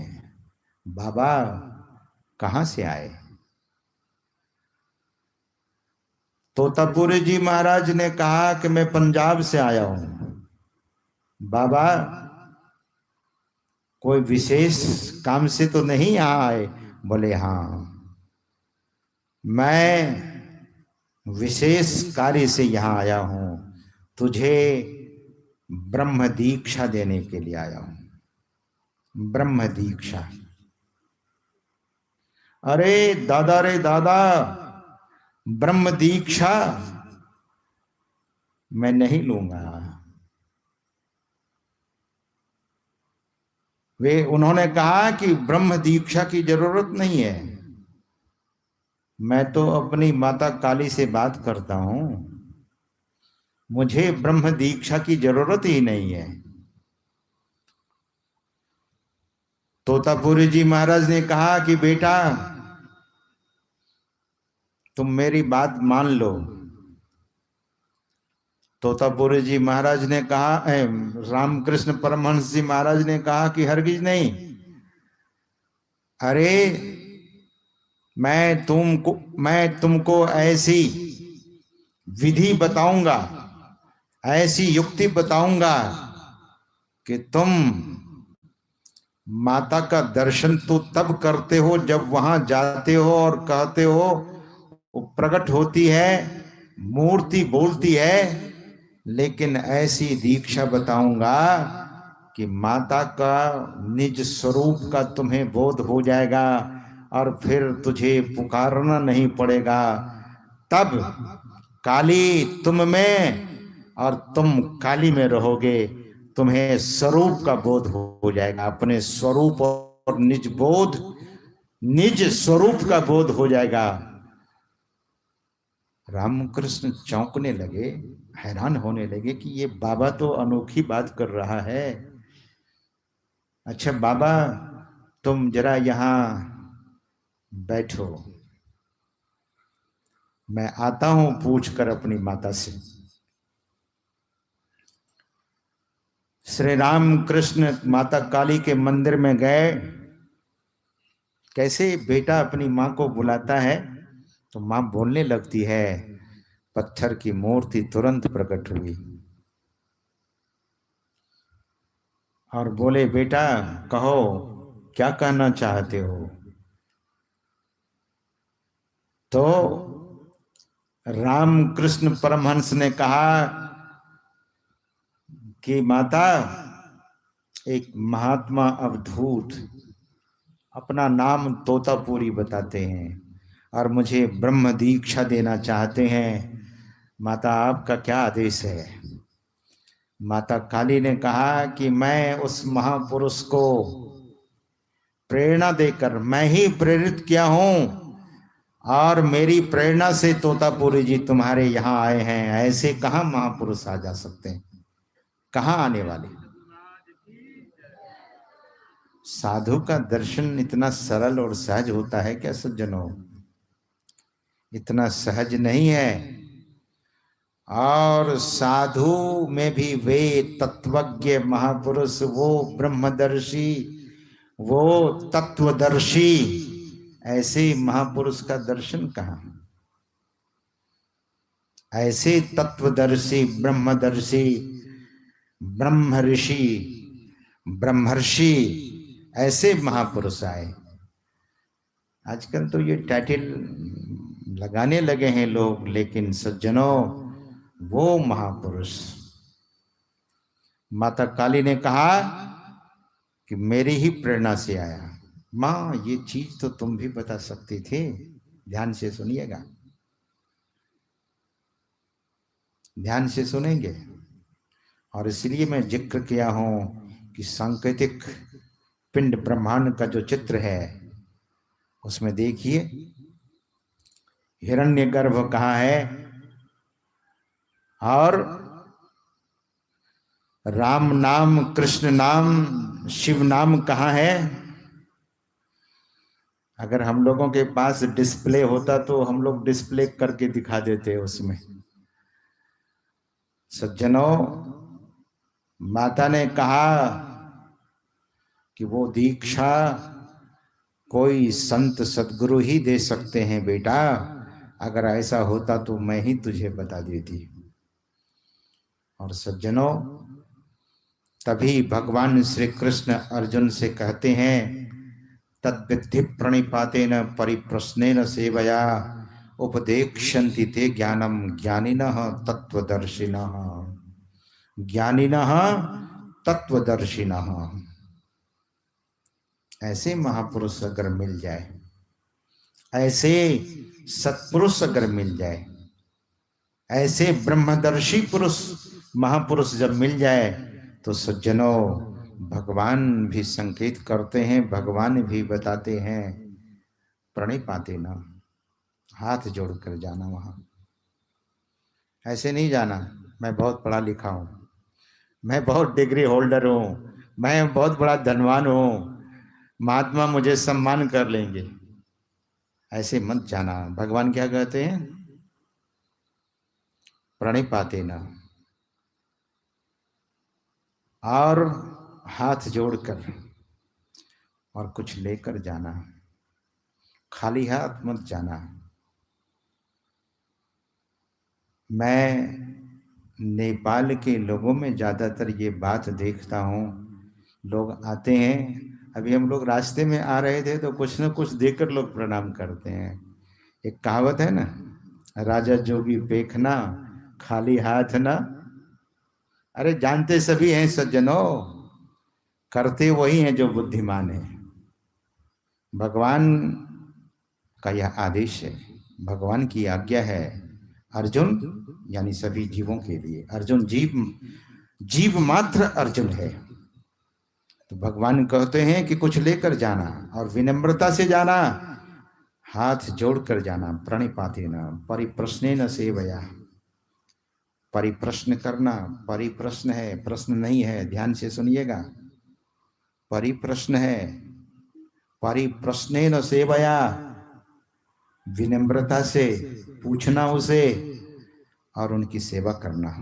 बाबा कहां से आए? तोतापुरी जी महाराज ने कहा कि मैं पंजाब से आया हूं। बाबा कोई विशेष काम से तो नहीं यहां आए? बोले हाँ, मैं विशेष कार्य से यहां आया हूं, तुझे ब्रह्म दीक्षा देने के लिए आया हूं। ब्रह्म दीक्षा? अरे दादा रे दादा, ब्रह्म दीक्षा मैं नहीं लूंगा। उन्होंने कहा कि ब्रह्म दीक्षा की जरूरत नहीं है, मैं तो अपनी माता काली से बात करता हूं, मुझे ब्रह्म दीक्षा की जरूरत ही नहीं है। तोतापुरी जी महाराज ने कहा कि बेटा तुम मेरी बात मान लो। तोतापुरी जी महाराज ने कहा, रामकृष्ण परमहंस जी महाराज ने कहा कि हरगिज नहीं। अरे मैं तुमको ऐसी विधि बताऊंगा, ऐसी युक्ति बताऊंगा कि तुम माता का दर्शन तो तब करते हो जब वहां जाते हो और कहते हो, वो प्रकट होती है, मूर्ति बोलती है। लेकिन ऐसी दीक्षा बताऊंगा कि माता का निज स्वरूप का तुम्हें बोध हो जाएगा और फिर तुझे पुकारना नहीं पड़ेगा। तब काली तुम में और तुम काली में रहोगे, तुम्हें स्वरूप का बोध हो जाएगा। अपने स्वरूप और निज बोध, निज स्वरूप का बोध हो जाएगा। रामकृष्ण चौंकने लगे, हैरान होने लगे कि ये बाबा तो अनोखी बात कर रहा है। अच्छा बाबा, तुम जरा यहाँ बैठो, मैं आता हूं पूछ कर अपनी माता से। श्री राम कृष्ण माता काली के मंदिर में गए। कैसे बेटा अपनी माँ को बुलाता है तो माँ बोलने लगती है, पत्थर की मूर्ति तुरंत प्रकट हुई और बोले, बेटा कहो क्या कहना चाहते हो। तो राम कृष्ण परमहंस ने कहा कि माता, एक महात्मा अवधूत अपना नाम तोतापुरी बताते हैं और मुझे ब्रह्म दीक्षा देना चाहते हैं। माता आपका क्या आदेश है। माता काली ने कहा कि मैं उस महापुरुष को प्रेरणा देकर मैं ही प्रेरित किया हूं और मेरी प्रेरणा से तोतापुरी जी तुम्हारे यहाँ आए हैं। ऐसे कहाँ महापुरुष आ जा सकते हैं, कहाँ आने वाले। साधु का दर्शन इतना सरल और सहज होता है क्या सज्जनों? इतना सहज नहीं है। और साधु में भी वे तत्वज्ञ महापुरुष, वो ब्रह्मदर्शी, वो तत्वदर्शी, ऐसे महापुरुष का दर्शन कहाँ। ऐसे तत्वदर्शी, ब्रह्मदर्शी, ब्रह्म ऋषि, ब्रह्मर्षि, ऐसे महापुरुष आए। आजकल तो ये टाइटल लगाने लगे हैं लोग, लेकिन सज्जनों वो महापुरुष। माता काली ने कहा कि मेरी ही प्रेरणा से आया। माँ ये चीज तो तुम भी बता सकती थी, ध्यान से सुनिएगा, ध्यान से सुनेंगे। और इसलिए मैं जिक्र किया हूं कि सांकेतिक पिंड ब्रह्मांड का जो चित्र है उसमें देखिए हिरण्यगर्भ कहाँ है और राम नाम, कृष्ण नाम, शिव नाम कहाँ है। अगर हम लोगों के पास डिस्प्ले होता तो हम लोग डिस्प्ले करके दिखा देते उसमें। सज्जनों, माता ने कहा कि वो दीक्षा कोई संत सदगुरु ही दे सकते हैं बेटा, अगर ऐसा होता तो मैं ही तुझे बता देती। और सज्जनों, तभी भगवान श्री कृष्ण अर्जुन से कहते हैं, तद्विद्धि प्रणिपातेन परिप्रश्नेन सेवया उपदेक्ष्यन्ति ते ज्ञानम ज्ञानिनः तत्वदर्शिनः। ज्ञानिनः तत्वदर्शिनः। ऐसे महापुरुष अगर मिल जाए, ऐसे सत्पुरुष अगर मिल जाए, ऐसे ब्रह्मदर्शी पुरुष महापुरुष जब मिल जाए तो सज्जनों भगवान भी संकेत करते हैं, भगवान भी बताते हैं, प्रणिपाते ना, हाथ जोड़कर जाना वहां। ऐसे नहीं जाना मैं बहुत पढ़ा लिखा हूं, मैं बहुत डिग्री होल्डर हूं, मैं बहुत बड़ा धनवान हूं, महात्मा मुझे सम्मान कर लेंगे। ऐसे मत जाना। भगवान क्या कहते हैं, प्रणिपाते ना, और हाथ जोड़कर और कुछ लेकर जाना, खाली हाथ मत जाना। मैं नेपाल के लोगों में ज़्यादातर ये बात देखता हूँ, लोग आते हैं, अभी हम लोग रास्ते में आ रहे थे तो कुछ न कुछ देकर लोग प्रणाम करते हैं। एक कहावत है ना, राजा जोगी पेखना खाली हाथ ना। अरे जानते सभी हैं सज्जनों, करते वही हैं जो बुद्धिमान है। भगवान का यह आदेश है, भगवान की आज्ञा है अर्जुन, यानी सभी जीवों के लिए। अर्जुन जीव मात्र अर्जुन है। तो भगवान कहते हैं कि कुछ लेकर जाना और विनम्रता से जाना, हाथ जोड़कर जाना, प्रणिपातेन परिप्रश्नेन सेवया। परिप्रश्न करना, परिप्रश्न है, प्रश्न नहीं है, ध्यान से सुनिएगा, परिप्रश्न है। परिप्रश्नेन सेवया विनम्रता से पूछना उसे और उनकी सेवा करना।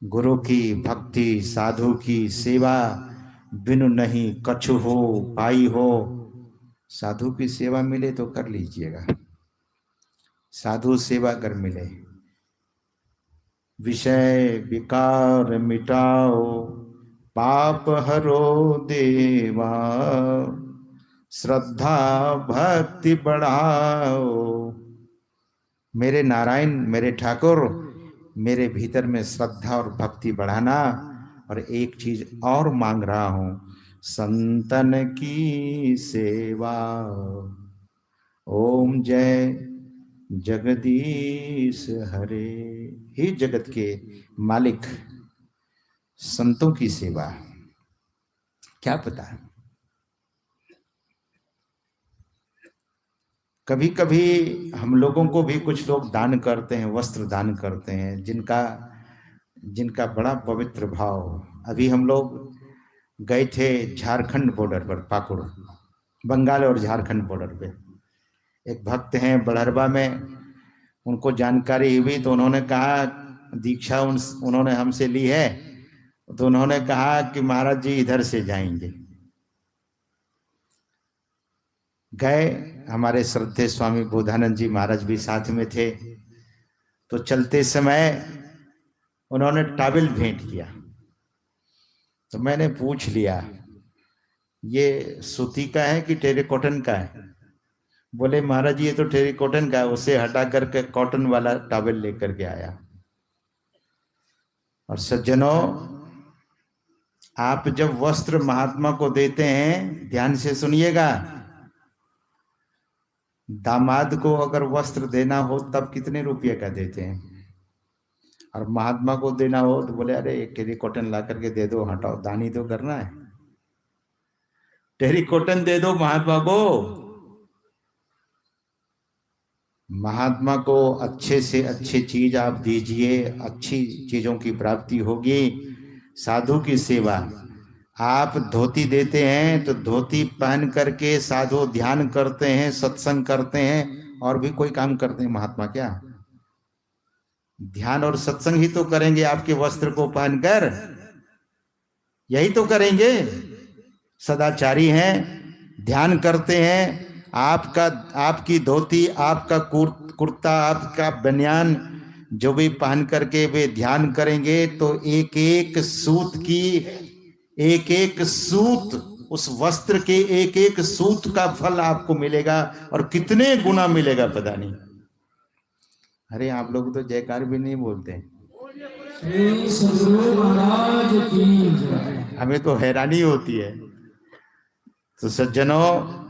गुरु की भक्ति, साधु की सेवा बिनु नहीं कछु हो पाई हो। साधु की सेवा मिले तो कर लीजिएगा, साधु सेवा कर मिले। विषय विकार मिटाओ, पाप हरो देवा, श्रद्धा भक्ति बढ़ाओ। मेरे नारायण, मेरे ठाकुर, मेरे भीतर में श्रद्धा और भक्ति बढ़ाना। और एक चीज और मांग रहा हूं, संतन की सेवा। ओम जय जगदीश हरे। हे जगत के मालिक, संतों की सेवा। क्या पता, कभी कभी हम लोगों को भी कुछ लोग दान करते हैं, वस्त्र दान करते हैं, जिनका बड़ा पवित्र भाव। अभी हम लोग गए थे झारखंड बॉर्डर पर, पाकुड़, बंगाल और झारखंड बॉर्डर पे। एक भक्त हैं बड़हरबा में, उनको जानकारी हुई तो उन्होंने कहा, दीक्षा उन्होंने हमसे ली है, तो उन्होंने कहा कि महाराज जी इधर से जाएंगे। गए, हमारे श्रद्धेय स्वामी बोधानंद जी महाराज भी साथ में थे। तो चलते समय उन्होंने टॉवेल भेंट किया। तो मैंने पूछ लिया, ये सूती का है कि टेरिकॉटन का है? बोले महाराज जी ये तो टेरिकॉटन का है। उसे हटा करके कॉटन वाला टॉवेल लेकर के आया। और सज्जनों, आप जब वस्त्र महात्मा को देते हैं, ध्यान से सुनिएगा, दामाद को अगर वस्त्र देना हो तब कितने रुपये का देते हैं, और महात्मा को देना हो तो बोले अरे एक टेरिकॉटन ला करके दे दो, हटाओ, दानी तो करना है, टेरिकॉटन दे दो महात्मा को। महात्मा को अच्छे से अच्छी चीज आप दीजिए, अच्छी चीजों की प्राप्ति होगी। साधु की सेवा, आप धोती देते हैं तो धोती पहन करके साधु ध्यान करते हैं, सत्संग करते हैं, और भी कोई काम करते हैं महात्मा क्या? ध्यान और सत्संग ही तो करेंगे आपके वस्त्र को पहनकर, यही तो करेंगे। सदाचारी हैं, ध्यान करते हैं। आपकी धोती, आपका कुर्ता, आपका बनियान जो भी पहन करके वे ध्यान करेंगे तो एक एक सूत, उस वस्त्र के एक एक सूत का फल आपको मिलेगा, और कितने गुना मिलेगा पता नहीं। अरे आप लोग तो जयकार भी नहीं बोलते, हमें तो हैरानी होती है। तो सज्जनों,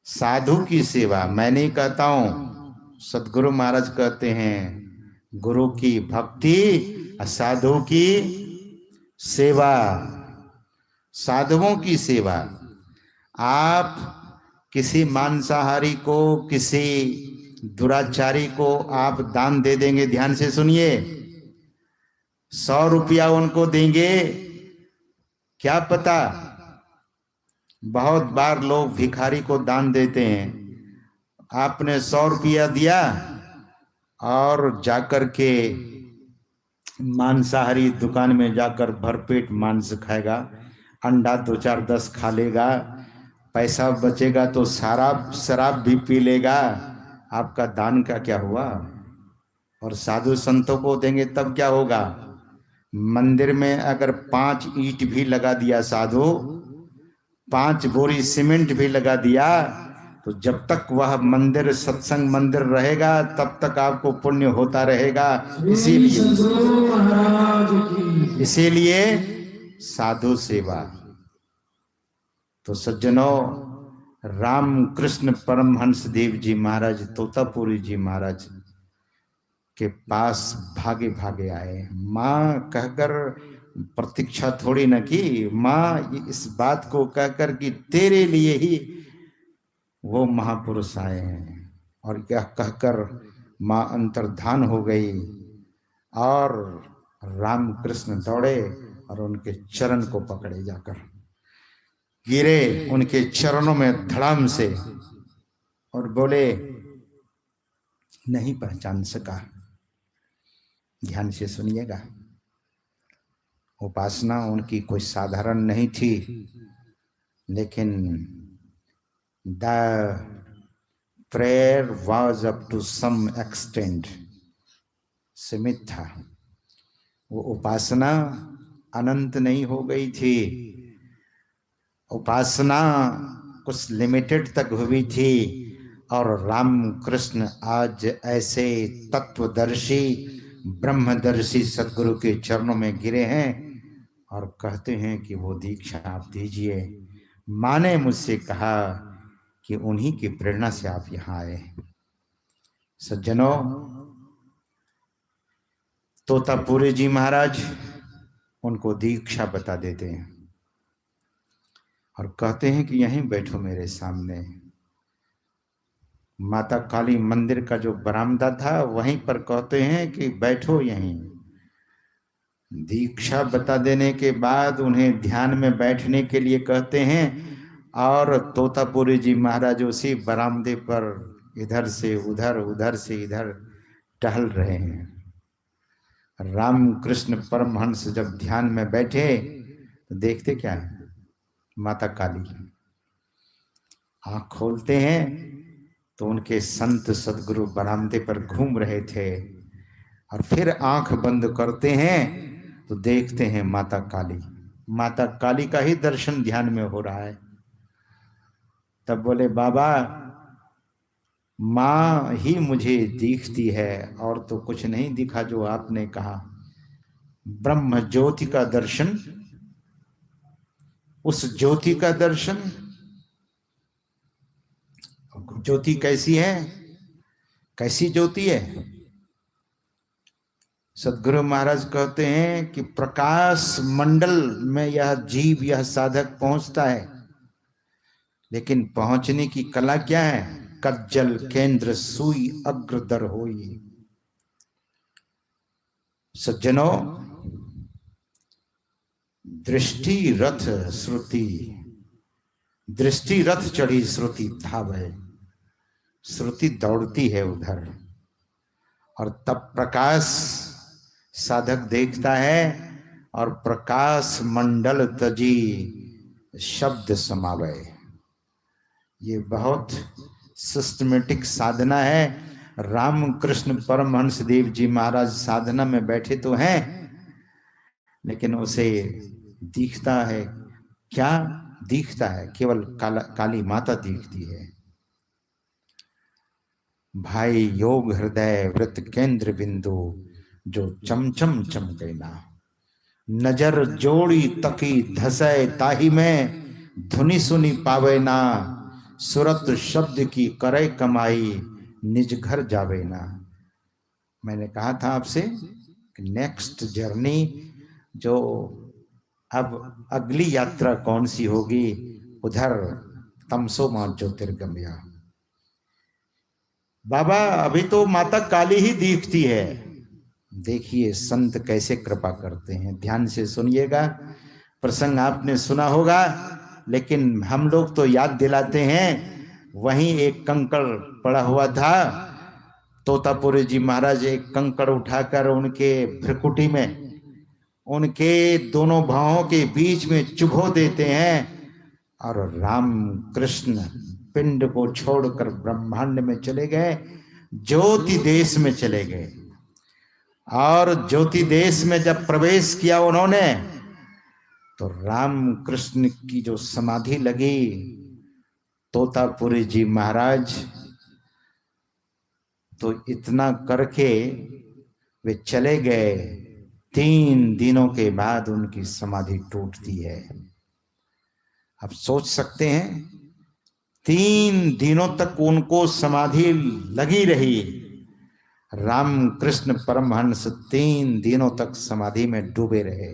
साधु की सेवा, मैं नहीं कहता हूं, सदगुरु महाराज कहते हैं, गुरु की भक्ति, साधु की सेवा। साधुओं की सेवा, आप किसी मांसाहारी को, किसी दुराचारी को आप दान दे देंगे, ध्यान से सुनिए, 100 रुपया उनको देंगे, क्या पता, बहुत बार लोग भिखारी को दान देते हैं। आपने 100 रुपया दिया और जाकर के मांसाहारी दुकान में जाकर भरपेट मांस खाएगा, अंडा 2-4-10 खा लेगा, पैसा बचेगा तो शराब भी पी लेगा, आपका दान का क्या हुआ? और साधु संतों को देंगे तब क्या होगा? मंदिर में अगर 5 ईंट भी लगा दिया साधु, 5 बोरी सीमेंट भी लगा दिया, तो जब तक वह मंदिर सत्संग मंदिर रहेगा तब तक आपको पुण्य होता रहेगा। इसीलिए साधु सेवा। तो सज्जनों, रामकृष्ण परमहंस देव जी महाराज तोतापुरी जी महाराज के पास भागे भागे आए। माँ कहकर प्रतीक्षा थोड़ी न की, माँ इस बात को कहकर कि तेरे लिए ही वो महापुरुष आए हैं, और क्या कहकर माँ अंतर्धान हो गई, और रामकृष्ण दौड़े और उनके चरण को पकड़े, जाकर गिरे उनके चरणों में धड़ाम से, और बोले नहीं पहचान सका। ध्यान से सुनिएगा, उपासना उनकी कोई साधारण नहीं थी, लेकिन the prayer was up to some extent, सीमित था। वो उपासना अनंत नहीं हो गई थी, उपासना कुछ लिमिटेड तक हुई थी। और राम कृष्ण आज ऐसे तत्वदर्शी ब्रह्मदर्शी सदगुरु के चरणों में गिरे हैं और कहते हैं कि वो दीक्षा आप दीजिए। माँ ने मुझसे कहा कि उन्हीं की प्रेरणा से आप यहाँ आए। सज्जनों, तोतापुरी जी महाराज उनको दीक्षा बता देते हैं और कहते हैं कि यहीं बैठो मेरे सामने। माता काली मंदिर का जो बरामदा था वहीं पर कहते हैं कि बैठो यहीं। दीक्षा बता देने के बाद उन्हें ध्यान में बैठने के लिए कहते हैं और तोतापुरी जी महाराज उसी बरामदे पर इधर से उधर उधर से इधर टहल रहे हैं। रामकृष्ण परमहंस जब ध्यान में बैठे तो देखते क्या है, माता काली। आँख खोलते हैं तो उनके संत सदगुरु बरामदे पर घूम रहे थे और फिर आंख बंद करते हैं तो देखते हैं माता काली। माता काली का ही दर्शन ध्यान में हो रहा है। तब बोले बाबा, माँ ही मुझे दिखती है और तो कुछ नहीं दिखा जो आपने कहा। ब्रह्म ज्योति का दर्शन, उस ज्योति का दर्शन। ज्योति कैसी है, कैसी ज्योति है? सदगुरु महाराज कहते हैं कि प्रकाश मंडल में यह जीव, यह साधक पहुंचता है, लेकिन पहुंचने की कला क्या है? कज्जल केंद्र सुई अग्रदर होई। सज्जनों, दृष्टि रथ श्रुति, दृष्टि रथ चढ़ी श्रुति धावे। श्रुति दौड़ती है उधर और तब प्रकाश साधक देखता है और प्रकाश मंडल तजी शब्द समावे। ये बहुत सिस्टमेटिक साधना है। रामकृष्ण परमहंस देव जी महाराज साधना में बैठे तो हैं, लेकिन उसे दिखता है क्या? दिखता है केवल काली माता दिखती है। भाई योग हृदय वृत्त केंद्र बिंदु जो चमचम चमके ना। नजर जोड़ी तकी धसै ताही में धुनी सुनी पावे ना। सुरत शब्द की करे कमाई निज घर जावे ना। मैंने कहा था आपसे नेक्स्ट जर्नी, जो अब अगली यात्रा कौन सी होगी? उधर तमसो मां ज्योतिर्गमया। बाबा, अभी तो माता काली ही दिखती है। देखिए संत कैसे कृपा करते हैं। ध्यान से सुनिएगा, प्रसंग आपने सुना होगा, लेकिन हम लोग तो याद दिलाते हैं। वहीं एक कंकड़ पड़ा हुआ था, तोतापुरी जी महाराज एक कंकड़ उठाकर उनके भ्रकुटी में, उनके दोनों भावों के बीच में चुभो देते हैं और राम कृष्ण पिंड को छोड़कर ब्रह्मांड में चले गए, ज्योति देश में चले गए। और ज्योति देश में जब प्रवेश किया उन्होंने, तो राम कृष्ण की जो समाधि लगी, तोतापुरी जी महाराज तो इतना करके वे चले गए। 3 दिनों के बाद उनकी समाधि टूटती है। आप सोच सकते हैं, 3 दिनों तक उनको समाधि लगी रही। रामकृष्ण परमहंस 3 दिनों तक समाधि में डूबे रहे,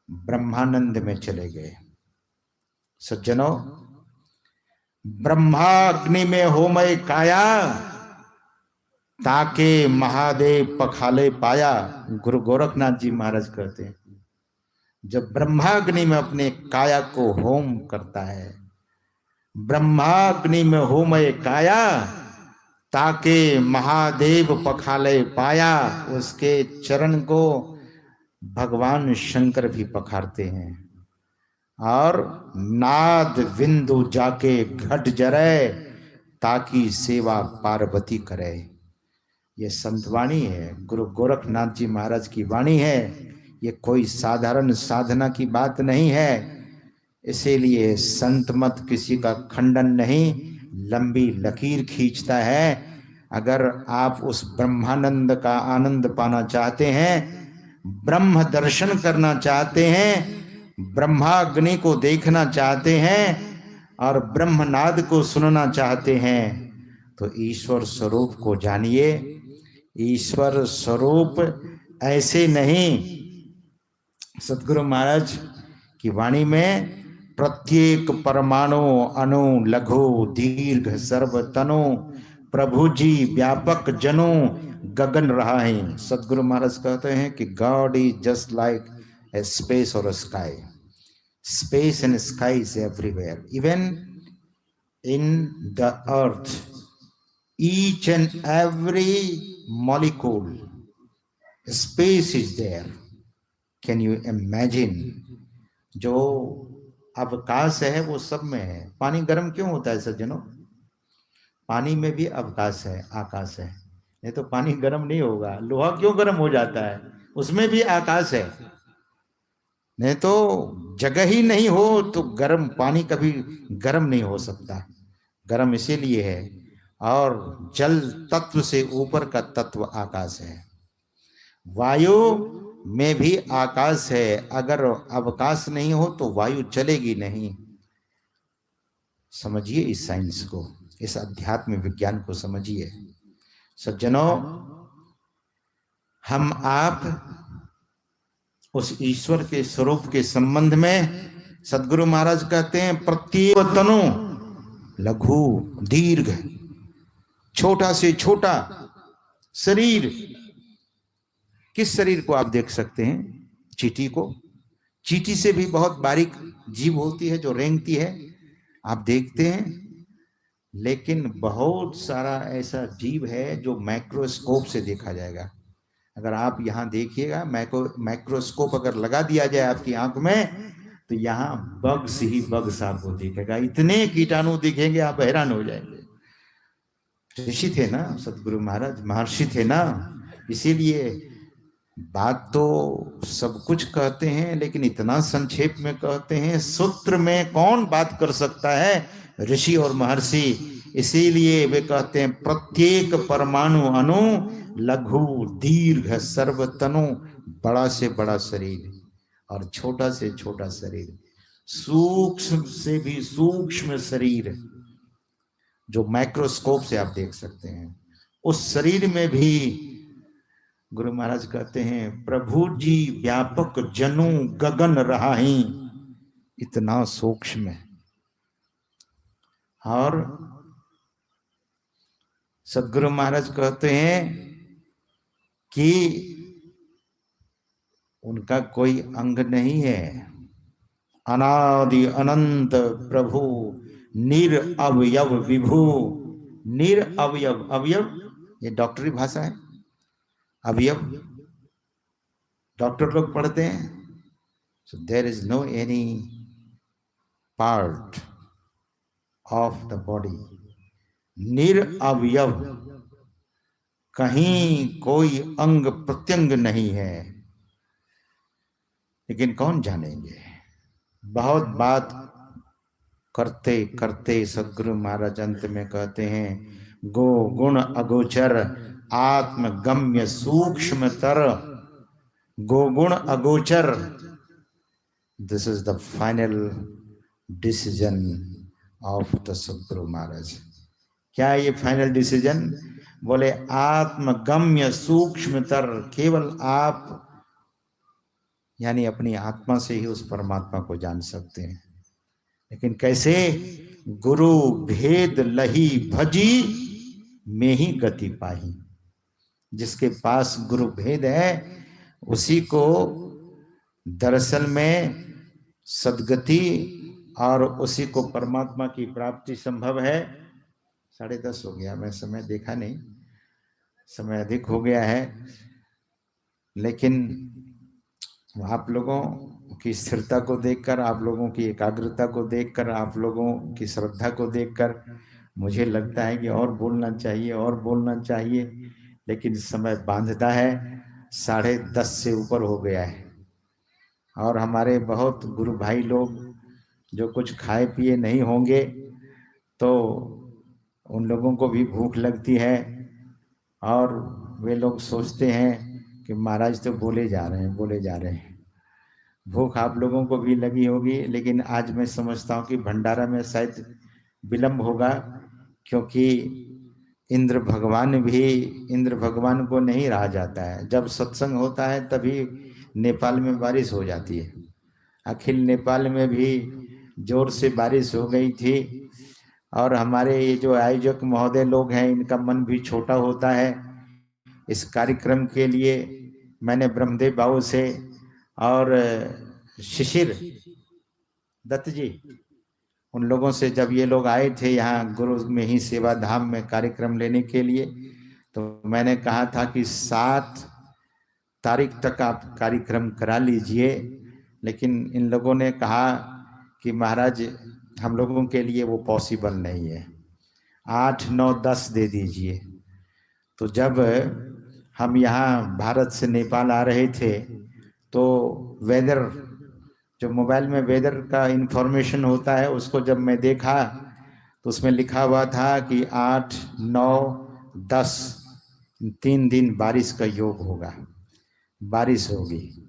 ब्रह्मानंद में चले गए। सज्जनों, ब्रह्माग्नि में होमय काया ताके महादेव पखाले पाया। गुरु गोरखनाथ जी महाराज कहते हैं, जब ब्रह्माग्नि में अपने काया को होम करता है, ब्रह्माग्नि में होमय काया, ताके महादेव पखाले पाया। उसके चरण को भगवान शंकर भी पखारते हैं। और नाद बिंदु जाके घट जरे, ताकि सेवा पार्वती करे। ये संत वाणी है, गुरु गोरखनाथ जी महाराज की वाणी है। ये कोई साधारण साधना की बात नहीं है। इसीलिए संत मत किसी का खंडन नहीं, लंबी लकीर खींचता है। अगर आप उस ब्रह्मानंद का आनंद पाना चाहते हैं, ब्रह्म दर्शन करना चाहते हैं, ब्रह्माग्नि को देखना चाहते हैं और ब्रह्मनाद को सुनना चाहते हैं, तो ईश्वर स्वरूप को जानिए। ईश्वर स्वरूप ऐसे नहीं। सतगुरु महाराज की वाणी में प्रत्येक परमाणु अणु लघु दीर्घ सर्व तनु, प्रभु जी व्यापक जनु गगन रहा है। सतगुरु महाराज कहते हैं कि God is just like a space or a sky. Space and sky is everywhere. Even in the earth, each and every molecule, space is there. Can you imagine? जो अवकाश है वो सब में है। पानी गर्म क्यों होता है सज्जनों? पानी में भी अवकाश है, आकाश है। नहीं तो पानी गर्म नहीं होगा। लोहा क्यों गर्म हो जाता है? उसमें भी आकाश है। नहीं तो जगह ही नहीं हो तो गर्म पानी कभी गर्म नहीं हो सकता। गर्म इसीलिए है। और जल तत्व से ऊपर का तत्व आकाश है। वायु में भी आकाश है। अगर अवकाश नहीं हो तो वायु चलेगी नहीं। समझिए इस साइंस को, इस अध्यात्म विज्ञान को समझिए। सज्जनों, हम आप उस ईश्वर के स्वरूप के संबंध में सदगुरु महाराज कहते हैं प्रत्येक तनु लघु दीर्घ, छोटा से छोटा शरीर। किस शरीर को आप देख सकते हैं? चींटी को। चींटी से भी बहुत बारीक जीव होती है जो रेंगती है, आप देखते हैं। लेकिन बहुत सारा ऐसा जीव है जो माइक्रोस्कोप से देखा जाएगा। अगर आप यहाँ देखिएगा, माइक्रोस्कोप अगर लगा दिया जाए आपकी आंख में, तो यहाँ बग्स ही बग्स आपको दिखेगा। इतने कीटाणु दिखेंगे, आप हैरान हो जाएंगे। ऋषि थे ना सतगुरु महाराज, महर्षि थे ना। इसीलिए बात तो सब कुछ कहते हैं, लेकिन इतना संक्षेप में कहते हैं। सूत्र में कौन बात कर सकता है? ऋषि और महर्षि। इसीलिए वे कहते हैं प्रत्येक परमाणु अणु लघु दीर्घ सर्वतनु, बड़ा से बड़ा शरीर और छोटा से छोटा शरीर, सूक्ष्म से भी सूक्ष्म शरीर जो माइक्रोस्कोप से आप देख सकते हैं। उस शरीर में भी गुरु महाराज कहते हैं प्रभु जी व्यापक जनु गगन रहा ही। इतना सूक्ष्म है। और सदगुरु महाराज कहते हैं कि उनका कोई अंग नहीं है। अनादि अनंत प्रभु निरअवयव विभु। निरअवयव, अवयव ये डॉक्टरी भाषा है। अवयव डॉक्टर लोग पढ़ते हैं। So there is no any part of the body निरअवयव, कहीं कोई अंग प्रत्यंग नहीं है। लेकिन कौन जानेंगे? बहुत बात करते करते सदगुरु महाराज अंत में कहते हैं गो गुण अगोचर आत्मगम्य सूक्ष्मतर। गो गुण अगोचर, this is the final decision of the Sadguru Maharaj. क्या ये फाइनल डिसीजन? बोले आत्मगम्य सूक्ष्मतर। केवल आप यानी अपनी आत्मा से ही उस परमात्मा को जान सकते हैं। लेकिन कैसे? गुरु भेद लही भजी में ही गति पाही। जिसके पास गुरु भेद है उसी को दरअसल में सदगति और उसी को परमात्मा की प्राप्ति संभव है। 10:30 हो गया, मैं समय देखा नहीं, समय अधिक हो गया है, लेकिन आप लोगों की स्थिरता को देखकर, आप लोगों की एकाग्रता को देखकर, आप लोगों की श्रद्धा को देखकर मुझे लगता है कि और बोलना चाहिए, और बोलना चाहिए, लेकिन समय बांधता है। 10:30 से ऊपर हो गया है और हमारे बहुत गुरु भाई लोग जो कुछ खाए पिए नहीं होंगे तो उन लोगों को भी भूख लगती है और वे लोग सोचते हैं कि महाराज तो बोले जा रहे हैं, बोले जा रहे हैं। भूख आप लोगों को भी लगी होगी, लेकिन आज मैं समझता हूँ कि भंडारा में शायद विलंब होगा, क्योंकि इंद्र भगवान को नहीं रहा जाता है। जब सत्संग होता है तभी नेपाल में बारिश हो जाती है। अखिल नेपाल में भी जोर से बारिश हो गई थी और हमारे ये जो आयोजक महोदय लोग हैं, इनका मन भी छोटा होता है। इस कार्यक्रम के लिए मैंने ब्रह्मदेव बाबू से और शिशिर दत्त जी, उन लोगों से, जब ये लोग आए थे यहाँ गुरु में ही सेवा धाम में कार्यक्रम लेने के लिए, तो मैंने कहा था कि 7 तारीख तक आप कार्यक्रम करा लीजिए, लेकिन इन लोगों ने कहा कि महाराज हम लोगों के लिए वो पॉसिबल नहीं है, 8, 9, 10 दे दीजिए। तो जब हम यहाँ भारत से नेपाल आ रहे थे तो वेदर, जो मोबाइल में वेदर का इंफॉर्मेशन होता है, उसको जब मैं देखा तो उसमें लिखा हुआ था कि 8, 9, 10 3 दिन बारिश का योग होगा, बारिश होगी।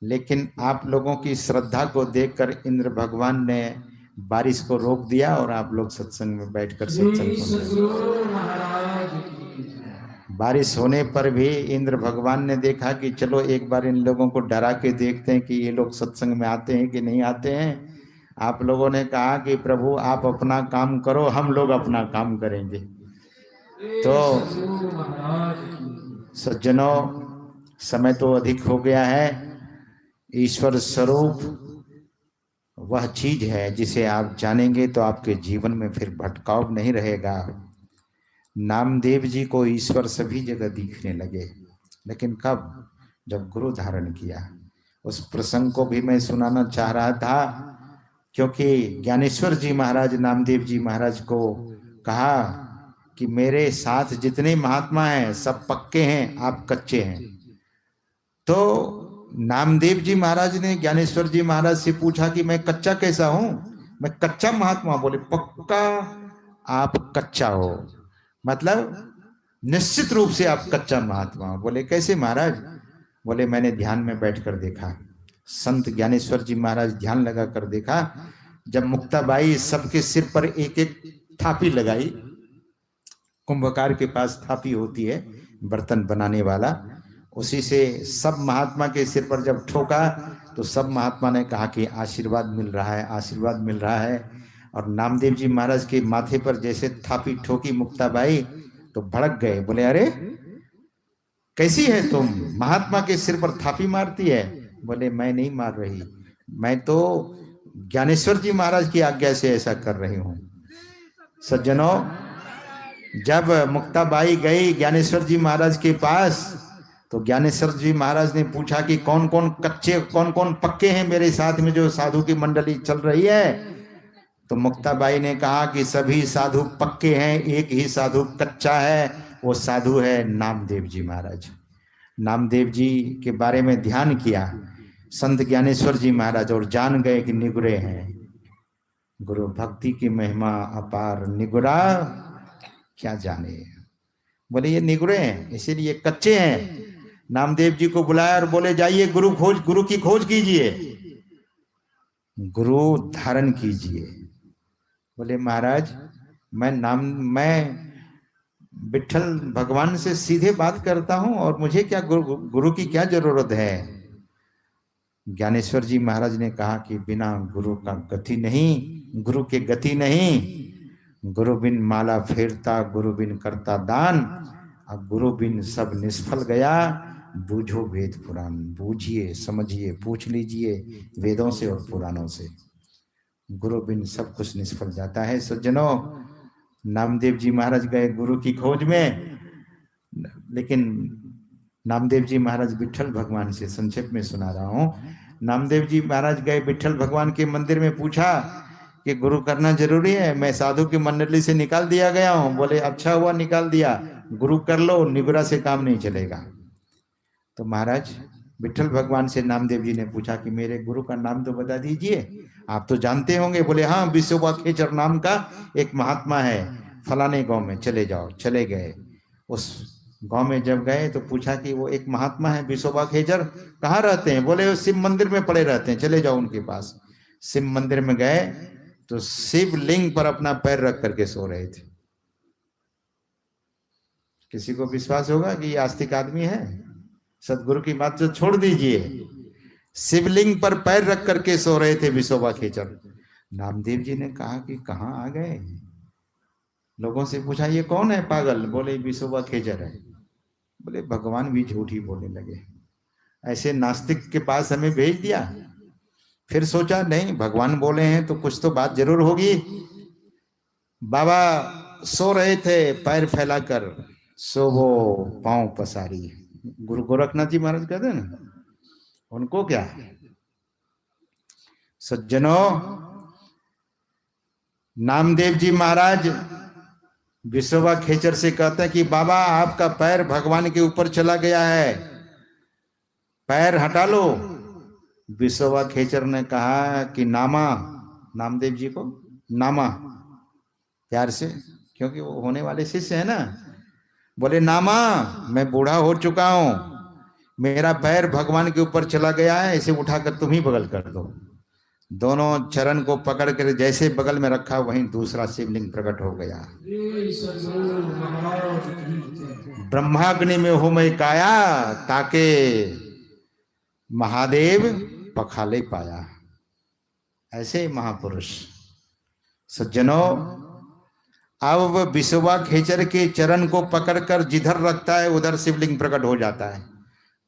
लेकिन आप लोगों की श्रद्धा को देखकर इंद्र भगवान ने बारिश को रोक दिया और आप लोग सत्संग में बैठकर सत्संग सुन रहे। बारिश होने पर भी इंद्र भगवान ने देखा कि चलो एक बार इन लोगों को डरा के देखते हैं कि ये लोग सत्संग में आते हैं कि नहीं आते हैं। आप लोगों ने कहा कि प्रभु आप अपना काम करो, हम लोग अपना काम करेंगे। तो सज्जनों, समय तो अधिक हो गया है। ईश्वर स्वरूप वह चीज है जिसे आप जानेंगे तो आपके जीवन में फिर भटकाव नहीं रहेगा। नामदेव जी को ईश्वर सभी जगह दिखने लगे, लेकिन कब? जब गुरु धारण किया। उस प्रसंग को भी मैं सुनाना चाह रहा था, क्योंकि ज्ञानेश्वर जी महाराज नामदेव जी महाराज को कहा कि मेरे साथ जितने महात्मा हैं सब पक्के हैं, आप कच्चे हैं। तो नामदेव जी महाराज ने ज्ञानेश्वर जी महाराज से पूछा कि मैं कच्चा कैसा हूं? मैं कच्चा महात्मा? बोले पक्का आप कच्चा हो, मतलब निश्चित रूप से आप कच्चा महात्मा हो। बोले कैसे महाराज? बोले मैंने ध्यान में बैठकर देखा, संत ज्ञानेश्वर जी महाराज ध्यान लगा कर देखा, जब मुक्ताबाई सबके सिर पर एक एक थापी लगाई, कुंभकार के पास थापी होती है बर्तन बनाने वाला, उसी से सब महात्मा के सिर पर जब ठोका तो सब महात्मा ने कहा कि आशीर्वाद मिल रहा है, आशीर्वाद मिल रहा है। और नामदेव जी महाराज के माथे पर जैसे थापी ठोकी मुक्ताबाई तो भड़क गए। बोले अरे कैसी है तुम, महात्मा के सिर पर थापी मारती है? बोले मैं नहीं मार रही, मैं तो ज्ञानेश्वर जी महाराज की आज्ञा से ऐसा कर रही हूं। सज्जनों, जब मुक्ताबाई गई ज्ञानेश्वर जी महाराज के पास तो ज्ञानेश्वर जी महाराज ने पूछा कि कौन कौन कच्चे, कौन कौन पक्के हैं मेरे साथ में जो साधु की मंडली चल रही है? तो मुक्ताबाई ने कहा कि सभी साधु पक्के हैं, एक ही साधु कच्चा है, वो साधु है नामदेव जी महाराज। नामदेव जी के बारे में ध्यान किया संत ज्ञानेश्वर जी महाराज और जान गए कि निगुरे हैं। गुरु भक्ति की महिमा अपार, निगुरा क्या जाने। बोले ये निगुरे हैं, इसीलिए कच्चे हैं। नामदेव जी को बुलाया और बोले जाइए गुरु की खोज कीजिए, गुरु धारण कीजिए। बोले महाराज मैं विठल भगवान से सीधे बात करता हूं और मुझे क्या गुरु की क्या जरूरत है? ज्ञानेश्वर जी महाराज ने कहा कि बिना गुरु का गति नहीं, गुरु के गति नहीं। गुरु बिन माला फेरता, गुरु बिन करता दान, अब गुरु बिन सब निष्फल गया। बूझो वेद पुराण, बूझिए समझिए, पूछ लीजिए वेदों से और पुराणों से। गुरु बिन सब कुछ निष्फल जाता है। सज्जनों, नामदेव जी महाराज गए गुरु की खोज में, लेकिन नामदेव जी महाराज विठल भगवान से, संक्षेप में सुना रहा हूं, नामदेव जी महाराज गए विठल भगवान के मंदिर में, पूछा कि गुरु करना जरूरी है, मैं साधु की मंडली से निकाल दिया गया हूं। बोले अच्छा हुआ निकाल दिया, गुरु कर लो, निगुरा से काम नहीं चलेगा। तो महाराज विठल भगवान से नामदेव जी ने पूछा कि मेरे गुरु का नाम तो बता दीजिए, आप तो जानते होंगे। बोले हाँ, विश्ववा खेचर नाम का एक महात्मा है, फलाने गांव में चले जाओ। चले गए। उस गांव में जब गए तो पूछा कि वो एक महात्मा है विश्ववा खेचर, कहाँ रहते हैं? बोले वो शिव मंदिर में पड़े रहते हैं, चले जाओ उनके पास। शिव मंदिर में गए तो शिवलिंग पर अपना पैर रख करके सो रहे थे। किसी को विश्वास होगा कि ये आस्तिक आदमी है? सदगुरु की बात तो छोड़ दीजिए, शिवलिंग पर पैर रख करके सो रहे थे विश्ववा खेचर। नामदेव जी ने कहा कि कहाँ आ गए? लोगों से पूछा ये कौन है पागल? बोले विश्ववा खेचर है। बोले भगवान भी झूठी बोलने लगे, ऐसे नास्तिक के पास हमें भेज दिया। फिर सोचा नहीं, भगवान बोले हैं तो कुछ तो बात जरूर होगी। बाबा सो रहे थे पैर फैलाकर, सो वो पांव पसारी। गुरु गोरखनाथ जी महाराज कहते हैं ना, उनको क्या। सज्जनों, नामदेव जी महाराज विश्ववा खेचर से कहते हैं कि बाबा आपका पैर भगवान के ऊपर चला गया है, पैर हटा लो। विश्ववा खेचर ने कहा कि नामा, नामदेव जी को नामा प्यार से, क्योंकि वो होने वाले शिष्य है ना। बोले नामा, मैं बूढ़ा हो चुका हूं, मेरा पैर भगवान के ऊपर चला गया है, इसे उठाकर तुम ही बगल कर दो। दोनों चरण को पकड़ कर जैसे बगल में रखा, वहीं दूसरा शिवलिंग प्रकट हो गया। ब्रह्माग्नि में हो मैं काया, ताके महादेव पखाले पाया। ऐसे महापुरुष। सज्जनों, अब वह विश्ववा खेचर के चरण को पकड़कर जिधर रखता है उधर शिवलिंग प्रकट हो जाता है।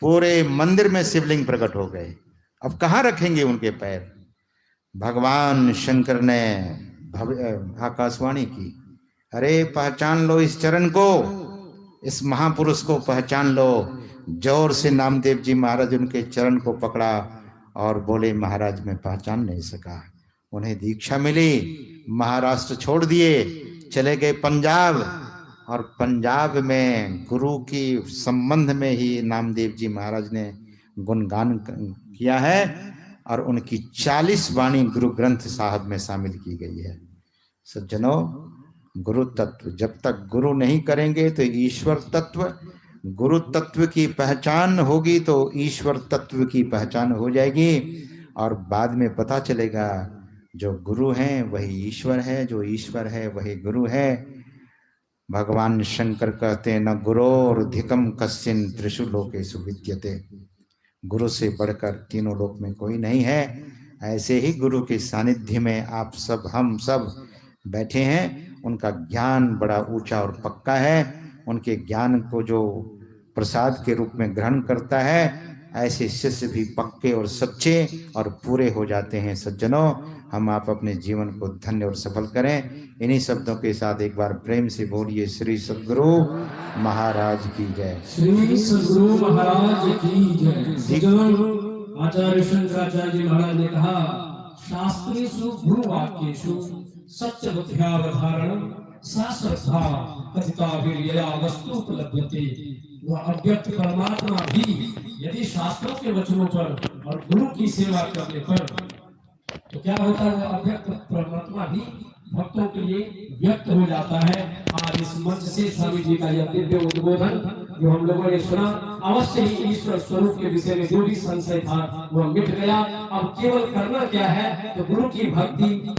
पूरे मंदिर में शिवलिंग प्रकट हो गए। अब कहाँ रखेंगे उनके पैर? भगवान शंकर ने आकाशवाणी की, अरे पहचान लो इस चरण को, इस महापुरुष को पहचान लो। जोर से नामदेव जी महाराज उनके चरण को पकड़ा और बोले महाराज मैं पहचान नहीं सका। उन्हें दीक्षा मिली, महाराष्ट्र छोड़ दिए, चले गए पंजाब, और पंजाब में गुरु की संबंध में ही नामदेव जी महाराज ने गुणगान किया है, और उनकी 40 वाणी गुरु ग्रंथ साहब में शामिल की गई है। सज्जनों, गुरु तत्व जब तक गुरु नहीं करेंगे तो ईश्वर तत्व, गुरु तत्व की पहचान होगी तो ईश्वर तत्व की पहचान हो जाएगी। और बाद में पता चलेगा जो गुरु हैं वही ईश्वर है, जो ईश्वर है वही गुरु है। भगवान शंकर कहते हैं न गुरोर्धिकम कश्चिन त्रिषु लोकेषु विद्यते, गुरु से बढ़कर तीनों लोक में कोई नहीं है। ऐसे ही गुरु के सानिध्य में आप सब, हम सब बैठे हैं। उनका ज्ञान बड़ा ऊंचा और पक्का है। उनके ज्ञान को जो प्रसाद के रूप में ग्रहण करता है, ऐसे शिष्य भी पक्के और सच्चे और पूरे हो जाते हैं। सज्जनों, हम आप अपने जीवन को धन्य और सफल करें। इन्हीं शब्दों के साथ एक बार प्रेम से बोलिए श्री सद्गुरु महाराज की जय। श्री सद्गुरु महाराज की जय। आचार्य शंकराचार्य जी महाराज ने कहा, शास्त्रेषु गुरु वाक्येषु सत्य बुद्ध्यावधारणं सा श्रद्धा कथिताभिर्यया वस्तु उपलभ्यते। वह अव्यक्त परमात्मा भी यदि शास्त्रों के वचनों पर और गुरु की सेवा करने पर, तो क्या होता है, वह अव्यक्त परमात्मा भी भक्तों के लिए व्यक्त हो जाता है। आज इस मंच से स्वामी जी का यह दिव्य उद्बोधन जो हम लोगों ने सुना, अवश्य ही ईश्वर स्वरूप के विषय में जो भी संशय था वह मिट गया। अब केवल करना क्या है, तो गुरु की भक्ति